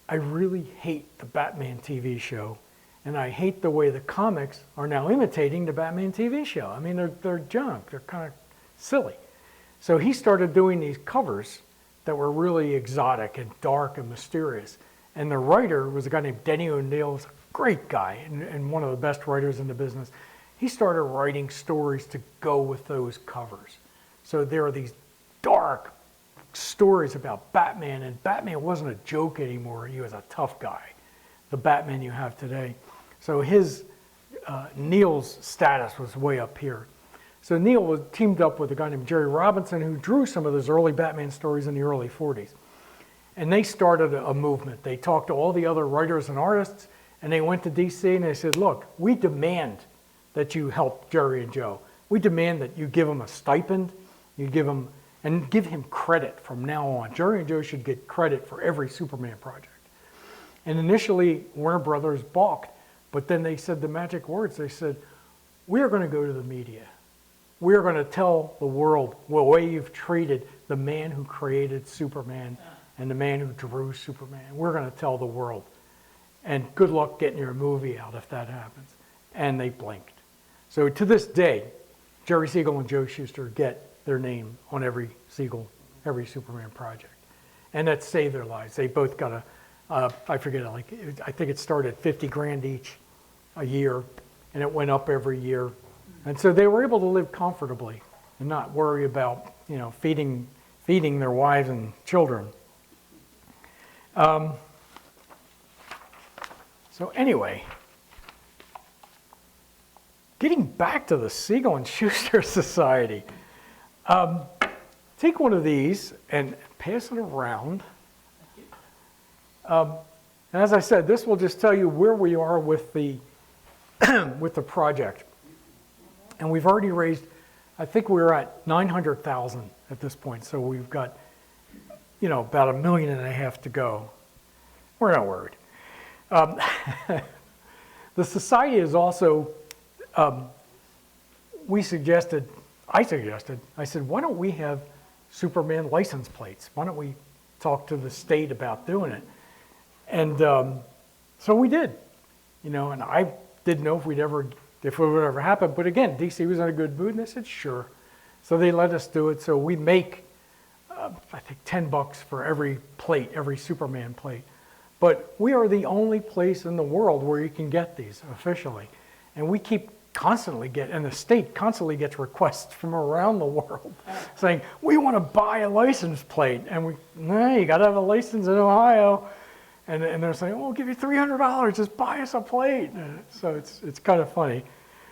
I really hate the Batman TV show, and I hate the way the comics are now imitating the Batman TV show. I mean, they're junk. They're kind of silly. So he started doing these covers that were really exotic and dark and mysterious. And the writer was a guy named Denny O'Neil, was a great guy and one of the best writers in the business. He started writing stories to go with those covers. So there are these dark stories about Batman, and Batman wasn't a joke anymore. He was a tough guy, the Batman you have today. So Neil's status was way up here. So Neil was teamed up with a guy named Jerry Robinson, who drew some of those early Batman stories in the early 40s. And they started a movement. They talked to all the other writers and artists, and they went to DC and they said, look, we demand that you help Jerry and Joe. We demand that you give them a stipend, you give them, and give him credit from now on. Jerry and Joe should get credit for every Superman project. And initially, Warner Brothers balked, but then they said the magic words. They said, we are going to go to the media. We are going to tell the world the way you've treated the man who created Superman and the man who drew Superman. We're going to tell the world. And good luck getting your movie out if that happens. And they blinked. So to this day, Jerry Siegel and Joe Shuster get their name on every Superman project. And that saved their lives. They both got I think it started 50 grand each a year, and it went up every year. And so they were able to live comfortably and not worry about, feeding their wives and children. So anyway, getting back to the Siegel and Shuster Society. Take one of these and pass it around. And as I said, this will just tell you where we are with the with the project. And we've already raised, I think we're at 900,000 at this point. So we've got, about 1.5 million to go. We're not worried. The society is also, I suggested, I said, why don't we have Superman license plates? Why don't we talk to the state about doing it? And so we did, and I didn't know if it would ever happen. But again, DC was in a good mood, and they said, sure. So they let us do it. So we make, I think, $10 for every plate, every Superman plate. But we are the only place in the world where you can get these officially. And we keep and the state constantly gets requests from around the world saying, we want to buy a license plate. And you got to have a license in Ohio. And they're saying, we'll give you $300, just buy us a plate. So it's kind of funny.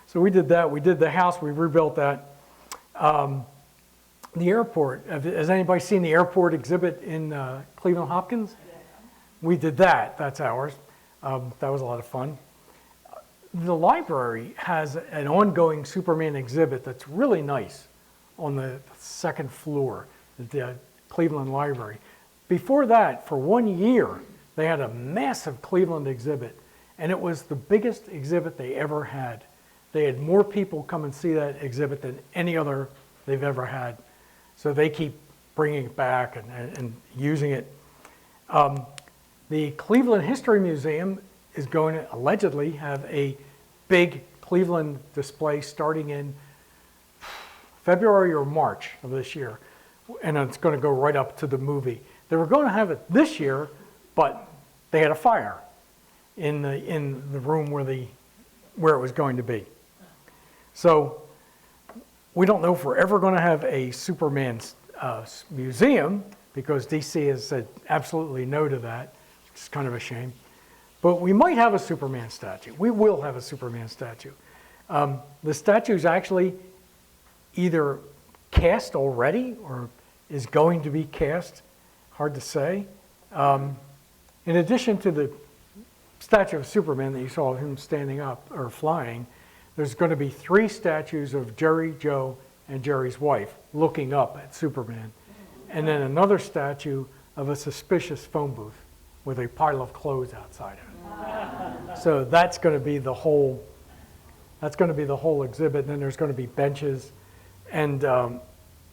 So we did that. We did the house. We rebuilt that. The airport. Has anybody seen the airport exhibit in Cleveland Hopkins? We did that. That's ours. That was a lot of fun. The library has an ongoing Superman exhibit that's really nice on the second floor at the Cleveland Library. Before that, for 1 year, they had a massive Cleveland exhibit, and it was the biggest exhibit they ever had. They had more people come and see that exhibit than any other they've ever had. So they keep bringing it back and using it. The Cleveland History Museum is going to allegedly have a big Cleveland display starting in February or March of this year, and it's going to go right up to the movie. They were going to have it this year, but they had a fire in the room where the where it was going to be. So we don't know if we're ever going to have a Superman museum, because DC has said absolutely no to that, which is kind of a shame. But we might have a Superman statue. We will have a Superman statue. The statue is actually either cast already or is going to be cast, hard to say. In addition to the statue of Superman that you saw of him standing up or flying, there's going to be 3 statues of Jerry, Joe, and Jerry's wife looking up at Superman. And then another statue of a suspicious phone booth with a pile of clothes outside of it. So that's going to be the whole exhibit. And then there's going to be benches, and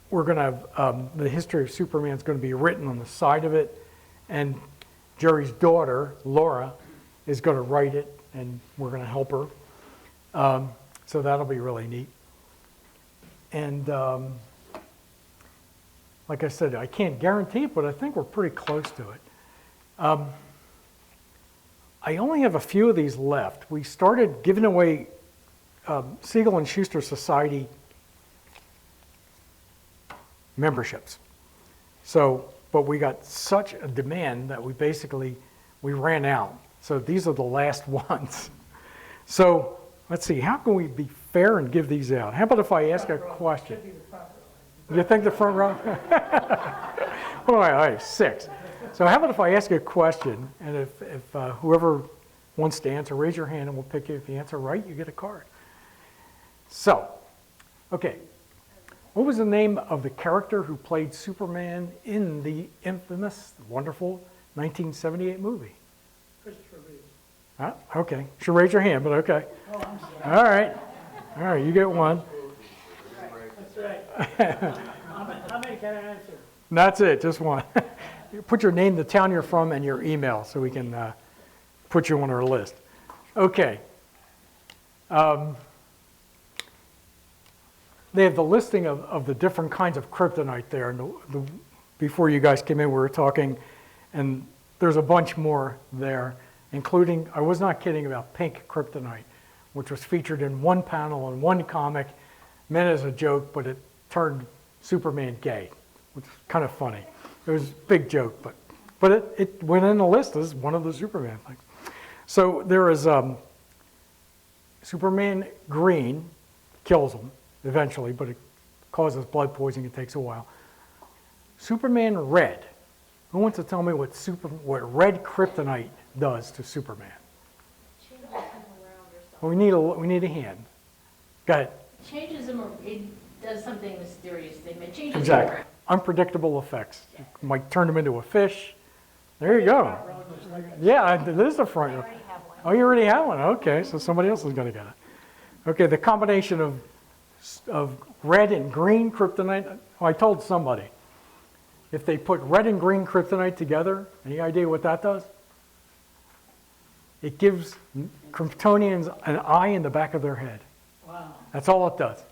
we're going to have the history of Superman is going to be written on the side of it, and Jerry's daughter Laura is going to write it, and we're going to help her. So that'll be really neat. And like I said, I can't guarantee it, but I think we're pretty close to it. I only have a few of these left. We started giving away Siegel Shuster Society memberships. So, but we got such a demand that we ran out. So these are the last ones. So let's see, how can we be fair and give these out? How about if I ask a question? You think the front row? All right, 6. So how about if I ask a question, and if whoever wants to answer, raise your hand and we'll pick you. If you answer right, you get a card. So, okay. What was the name of the character who played Superman in the infamous, wonderful 1978 movie? Christopher Reeve. Okay. Should raise your hand, but okay. Oh, I'm sorry. All right. All right, you get one. That's right. How many can I answer? That's it, just one. Put your name, the town you're from, and your email so we can put you on our list. Okay. They have the listing of the different kinds of kryptonite there. And before you guys came in, we were talking, and there's a bunch more there, including, I was not kidding about pink kryptonite, which was featured in one panel in one comic, meant as a joke, but it turned Superman gay, which is kind of funny. It was a big joke, but it went in the list as one of the Superman things. So there is Superman green, kills him eventually, but it causes blood poisoning. It takes a while. Superman red. Who wants to tell me what red kryptonite does to Superman? Changes him around or Well, something. we need a hand. Go ahead. Changes him, it does something mysterious. It changes him Exactly. around. Unpredictable effects. It might turn him into a fish. There you go. Yeah, it is the front row. Oh, you already have one. Okay, so somebody else is going to get it. Okay, the combination of red and green kryptonite. Oh, I told somebody, if they put red and green kryptonite together, any idea what that does? It gives Kryptonians an eye in the back of their head. Wow. That's all it does.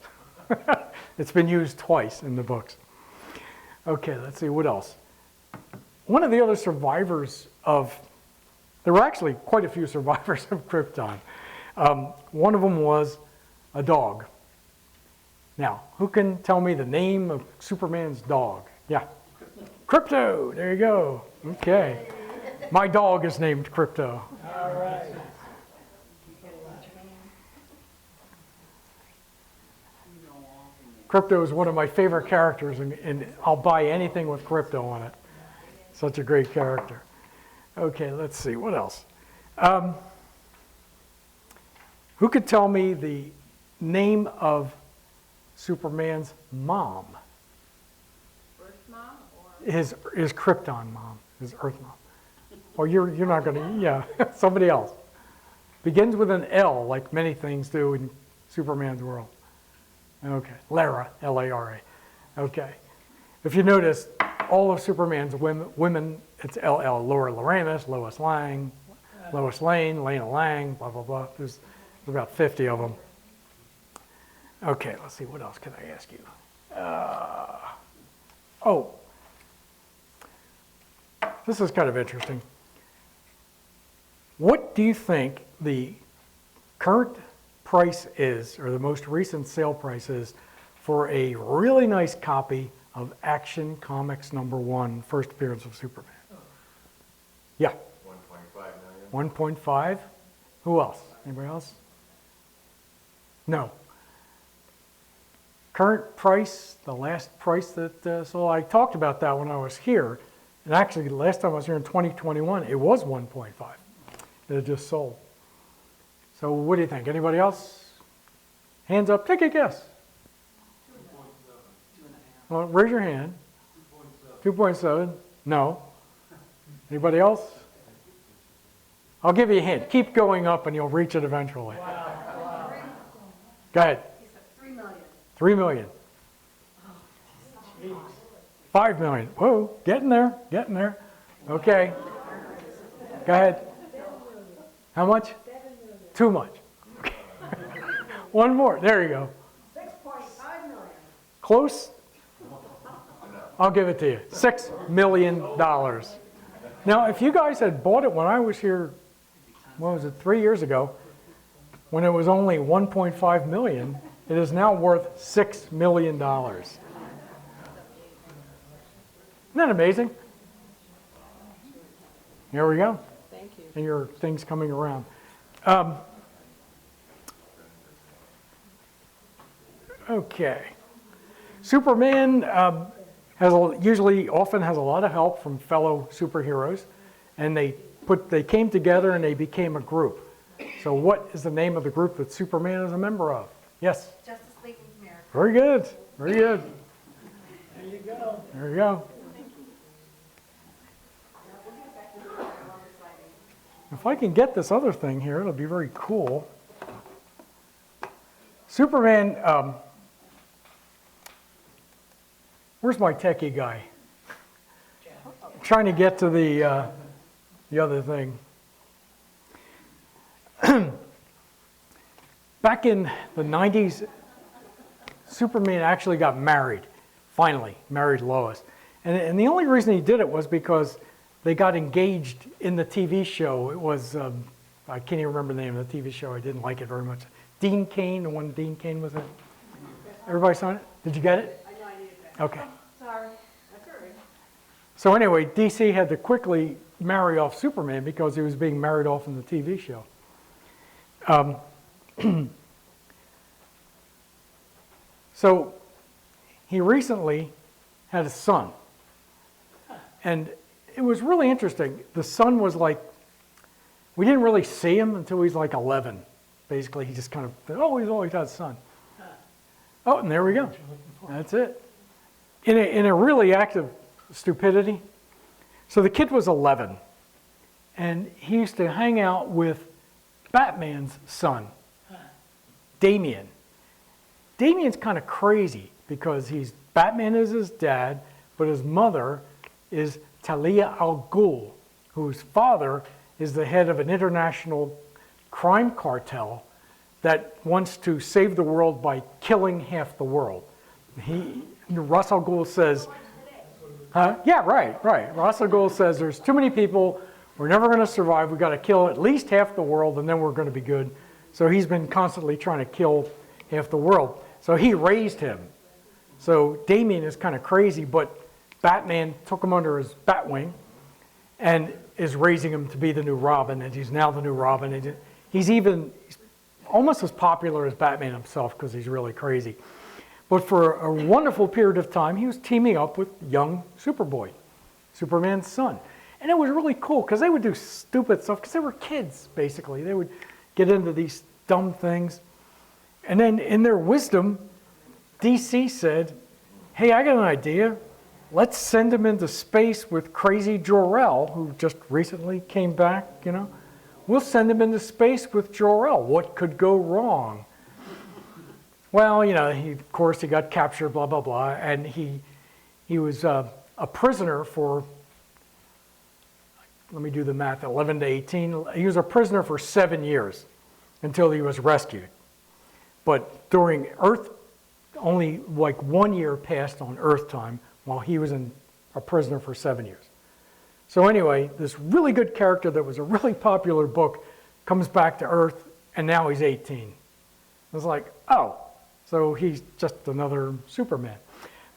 It's been used twice in the books. Okay, let's see, what else? One of the other survivors there were actually quite a few survivors of Krypton. One of them was a dog. Now, who can tell me the name of Superman's dog? Yeah. Crypto, there you go. Okay. My dog is named Crypto. All right. Crypto is one of my favorite characters, and I'll buy anything with Crypto on it. Such a great character. Okay, let's see, what else? Who could tell me the name of Superman's mom? Earth mom or His Krypton mom, his Earth mom. Or you're not going to, yeah, somebody else. Begins with an L, like many things do in Superman's world. Okay, Lara, L-A-R-A. Okay. If you notice, all of Superman's women, it's LL, Laura Loramus, Lois Lang, Lois Lane, Lena Lang, blah, blah, blah. There's about 50 of them. Okay, let's see, what else can I ask you? This is kind of interesting. What do you think the current price is, or the most recent sale price is, for a really nice copy of Action Comics #1, first appearance of Superman? Yeah. 1.5 million. 1.5? Who else? Anybody else? No. Current price, the last price that, so I talked about that when I was here. And actually, the last time I was here in 2021, it was 1.5 that it just sold. So what do you think? Anybody else? Hands up, take a guess. 2.7. Well, raise your hand. 2.7. No. Anybody else? I'll give you a hint. Keep going up and you'll reach it eventually. Go ahead. 3 million. 3 million. 5 million. Whoa, getting there, getting there. Okay. Go ahead. How much? Too much. One more. There you go. 6.5 million. Close? I'll give it to you. $6 million. Now, if you guys had bought it when I was here, what was it, 3 years ago, when it was only 1.5 million, it is now worth $6 million. Isn't that amazing? Here we go. Thank you. And your thing's coming around. Okay. Superman often has a lot of help from fellow superheroes, and they came together and they became a group. So what is the name of the group that Superman is a member of? Yes? Justice League of America. Very good. Very good. There you go. There you go. If I can get this other thing here, it'll be very cool. Superman, where's my techie guy? I'm trying to get to the other thing. Back in the 90s, Superman actually got married, finally, married Lois. And the only reason he did it was because they got engaged in the TV show. It was, I can't even remember the name of the TV show. I didn't like it very much. Dean Cain, the one Dean Cain was in. Everybody saw it? Did you get it? I know I needed that. Okay. Sorry. That's all right. So anyway, DC had to quickly marry off Superman because he was being married off in the TV show. So he recently had a son. And it was really interesting. The son was like, we didn't really see him until he's like 11. Basically, he just kind of, oh, he's always had a son. Oh, and there we go. That's it. In a really act of stupidity. So the kid was 11. And he used to hang out with Batman's son, Damian. Damian's kind of crazy because Batman is his dad, but his mother is Talia al Ghul, whose father is the head of an international crime cartel that wants to save the world by killing half the world. Ra's al Ghul says, yeah, right. Ra's al Ghul says there's too many people, we're never going to survive, we've got to kill at least half the world and then we're going to be good. So he's been constantly trying to kill half the world. So he raised him. So Damian is kind of crazy, but Batman took him under his Batwing and is raising him to be the new Robin, and he's now the new Robin. And he's almost as popular as Batman himself because he's really crazy. But for a wonderful period of time, he was teaming up with young Superboy, Superman's son. And it was really cool because they would do stupid stuff because they were kids, basically. They would get into these dumb things. And then in their wisdom, DC said, hey, I got an idea. Let's send him into space with crazy Jor-El, who just recently came back, you know. We'll send him into space with Jor-El. What could go wrong? Well, you know, of course, he got captured, blah, blah, blah. And he was a prisoner for, let me do the math, 11 to 18. He was a prisoner for 7 years until he was rescued. But during Earth, only like 1 year passed on Earth time while he was a prisoner for 7 years. So anyway, this really good character that was a really popular book comes back to Earth, and now he's 18. It's like, oh, so he's just another Superman.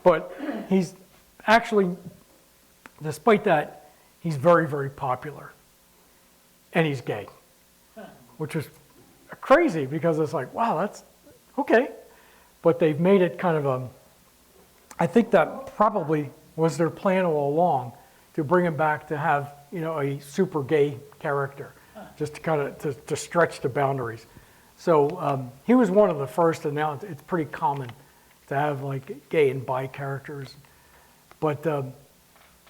But he's actually, despite that, he's very, very popular. And he's gay, which is crazy because it's like, wow, that's okay. But they've made it kind of a, I think that probably was their plan all along, to bring him back to have, you know, a super gay character, just to kind of to stretch the boundaries. So he was one of the first, and now it's pretty common to have like gay and bi characters. But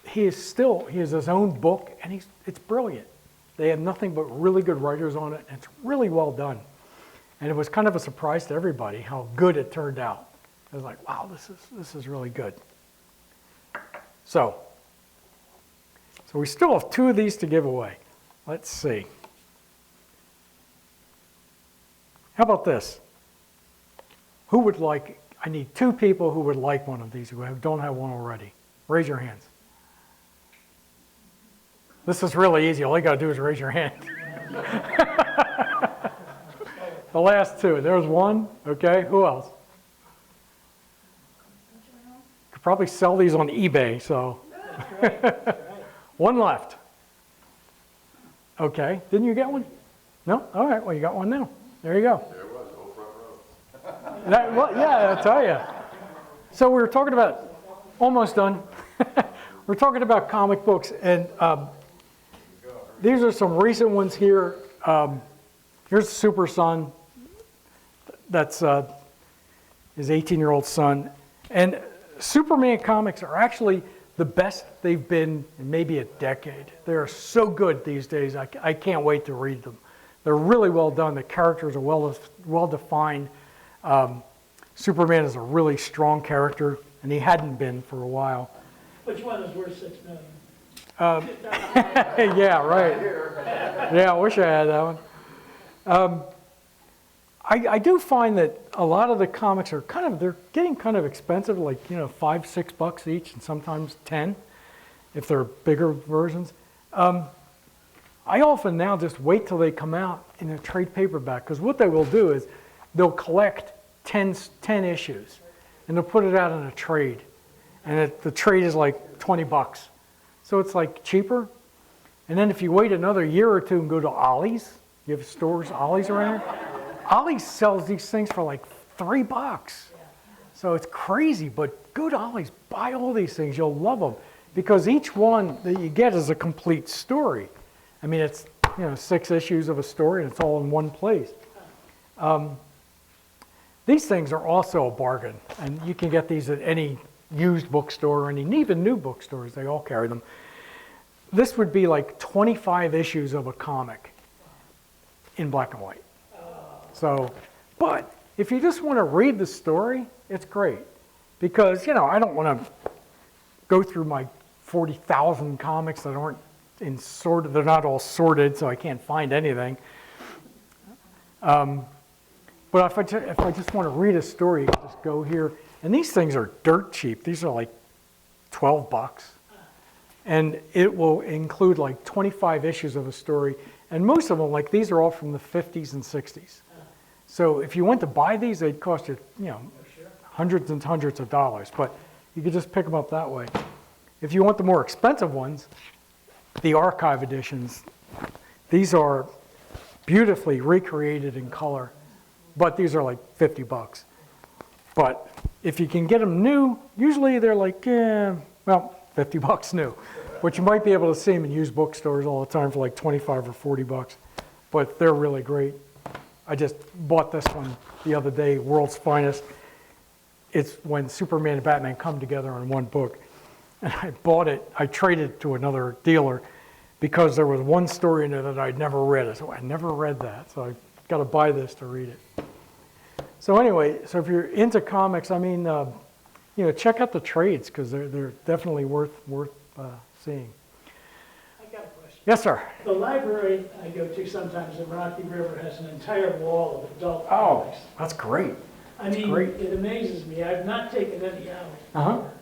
he has his own book, and it's brilliant. They have nothing but really good writers on it, and it's really well done. And it was kind of a surprise to everybody how good it turned out. It was like, wow, this is really good. So we still have 2 of these to give away. Let's see. How about this? Who would like, I need 2 people who would like one of these who don't have one already. Raise your hands. This is really easy. All you got to do is raise your hand. The last 2. There's 1. Okay, who else? Could probably sell these on eBay, so. 1 left. Okay, didn't you get one? No? All right, well, you got one now. There you go. There it was, no front row. Well, yeah, I'll tell you. So we were talking about, almost done. We're talking about comic books, and these are some recent ones here. Here's Super Son. That's his 18-year-old son. And Superman comics are actually the best they've been in maybe a decade. They're so good these days. I can't wait to read them. They're really well done. The characters are well defined. Superman is a really strong character, and he hadn't been for a while. Which one is worth $6 million? Yeah, right. Yeah, I wish I had that one. I do find that a lot of the comics are they're getting kind of expensive, like, you know, $5, $6 each, and sometimes 10 if they're bigger versions. I often now just wait till they come out in a trade paperback, because what they will do is they'll collect 10 issues, and they'll put it out in a trade, and the trade is like $20. So it's like cheaper. And then if you wait another year or 2 and go to Ollie's, you have stores, Ollie's around here? Ollie's sells these things for like $3. So it's crazy, but go to Ollie's, buy all these things, you'll love them. Because each one that you get is a complete story. I mean, it's, you know, 6 issues of a story, and it's all in one place. These things are also a bargain, and you can get these at any used bookstore, and even new bookstores, they all carry them. This would be like 25 issues of a comic in black and white. So, but if you just want to read the story, it's great. Because, you know, I don't want to go through my 40,000 comics that aren't they're not all sorted, so I can't find anything. But if I just want to read a story, you can just go here. And these things are dirt cheap. These are like $12. And it will include like 25 issues of a story. And most of them, like these are all from the 50s and 60s. So if you went to buy these, they'd cost you, you know, hundreds and hundreds of dollars. But you could just pick them up that way. If you want the more expensive ones, the archive editions, these are beautifully recreated in color, but these are like $50. But if you can get them new, usually they're like, $50 new. But you might be able to see them in used bookstores all the time for like 25 or $40. But they're really great. I just bought this one the other day, World's Finest. It's when Superman and Batman come together in one book. And I bought it, I traded it to another dealer because there was one story in there that I'd never read. I said, I never read that, so I got to buy this to read it. So anyway, so if you're into comics, I mean, you know, check out the trades because they're definitely worth seeing. I got a question. Yes, sir. The library I go to sometimes in Rocky River has an entire wall of adult comics. That's great. I mean, great. it amazes me. I've not taken any out.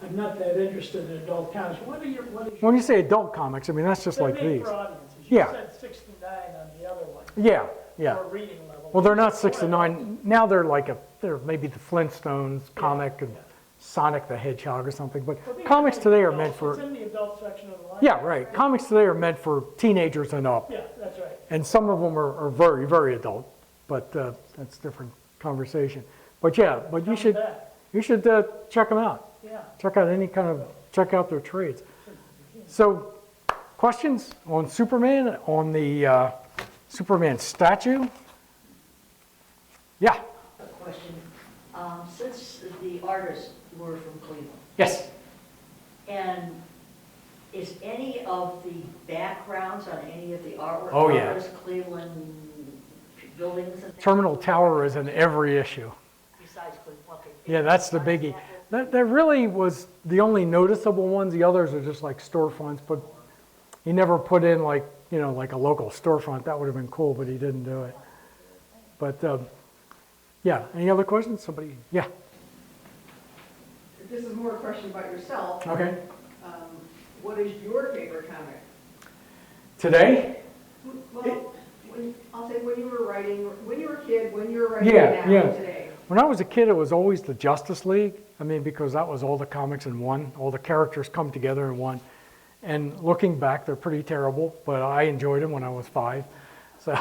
I'm not that interested in adult comics. What are your When you say adult comics, I mean, that's just they're like made these. for audiences. You Yeah. said 69 on the other one. Yeah, yeah. For a reading level. Well, they're not 6 to 9. Now they're maybe the Flintstones comic and Sonic the Hedgehog or something. But Well, these comics are today are adults. meant for, It's in the adult section of the library. yeah, right. Comics today are meant for teenagers and up. Yeah, that's right. And some of them are very, very adult, but that's a different conversation. But yeah, but you should check them out. Yeah. Check out their trades. So, questions on Superman, on the Superman statue? Yeah. A question. Since the artists were from Cleveland, Yes. and is any of the backgrounds on any of the artwork? Oh, yeah. Artists, Cleveland buildings and things? Terminal Tower is in every issue. Besides Cleveland, okay. Yeah, that's the biggie. That really was the only noticeable ones. The others are just like storefronts, but he never put in like a local storefront. That would have been cool, but he didn't do it. But yeah, any other questions? Somebody? Yeah. This is more a question about yourself. Okay. What is your favorite comic? Today? Well, I'll say when you were writing, when you were a kid, when you were writing Yeah, now, yeah. today. When I was a kid, it was always the Justice League. I mean, because that was all the comics in one. All the characters come together in one. And looking back, they're pretty terrible, but I enjoyed them when I was 5. So,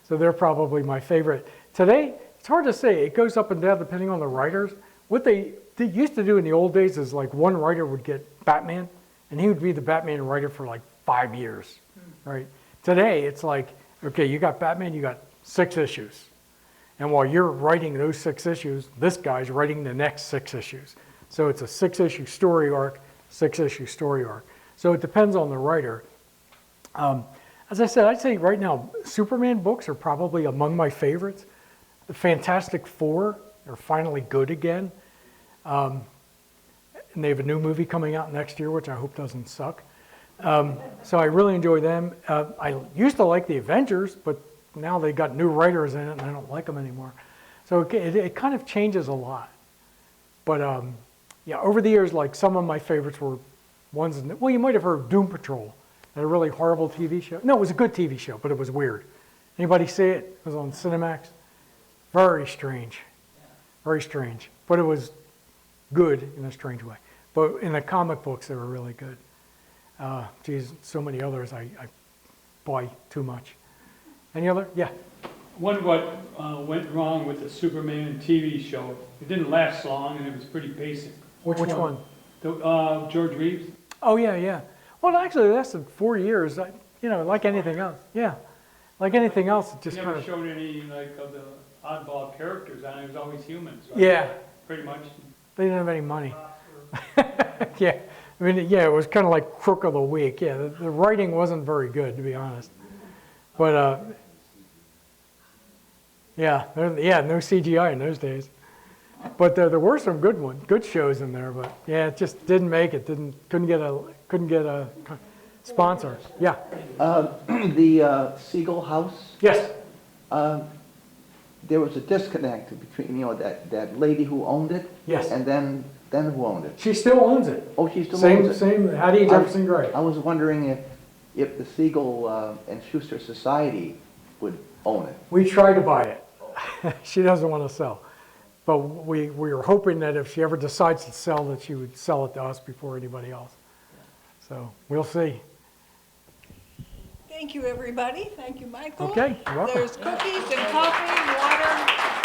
so they're probably my favorite. Today, it's hard to say. It goes up and down depending on the writers. What they used to do in the old days is like one writer would get Batman, and he would be the Batman writer for like 5 years, right? Today, it's like, okay, you got Batman, you got 6 issues. And while you're writing those 6 issues, this guy's writing the next 6 issues. So it's a 6-issue story arc, 6-issue story arc. So it depends on the writer. As I said, I'd say right now, Superman books are probably among my favorites. The Fantastic Four are finally good again. And they have a new movie coming out next year, which I hope doesn't suck. So I really enjoy them. I used to like the Avengers, but now they got new writers in it, and I don't like them anymore. So it kind of changes a lot. But yeah, over the years, like some of my favorites were ones. Well, you might have heard of Doom Patrol, a really horrible TV show. No, it was a good TV show, but it was weird. Anybody see it? It was on Cinemax. Very strange, very strange. But it was good in a strange way. But in the comic books, they were really good. Geez, so many others I buy too much. Any other? Yeah. Wonder what went wrong with the Superman TV show. It didn't last long, and it was pretty basic. Which one? George Reeves. Oh, yeah, yeah. Well, it actually lasted 4 years, like anything else. Yeah. Like anything else, it just Never kind of... showed any of the oddball characters on it. It was always humans. Right? Yeah. Pretty much. They didn't have any money. Yeah. I mean, yeah, it was kind of like Crook of the Week. Yeah, the writing wasn't very good, to be honest. But, yeah, no CGI in those days. But there were some good shows in there. But yeah, it just didn't make it. Couldn't get a sponsor. Yeah. The Siegel house. Yes. There was a disconnect between that lady who owned it. Yes. And then who owned it. She still owns it. Oh, she still owns it. Same. Hattie Jefferson Gray. I was wondering if the Siegel and Shuster Society would own it. We tried to buy it. She doesn't want to sell. But we were hoping that if she ever decides to sell, that she would sell it to us before anybody else. So we'll see. Thank you, everybody. Thank you, Michael. Okay, you're welcome. There's cookies and coffee, water.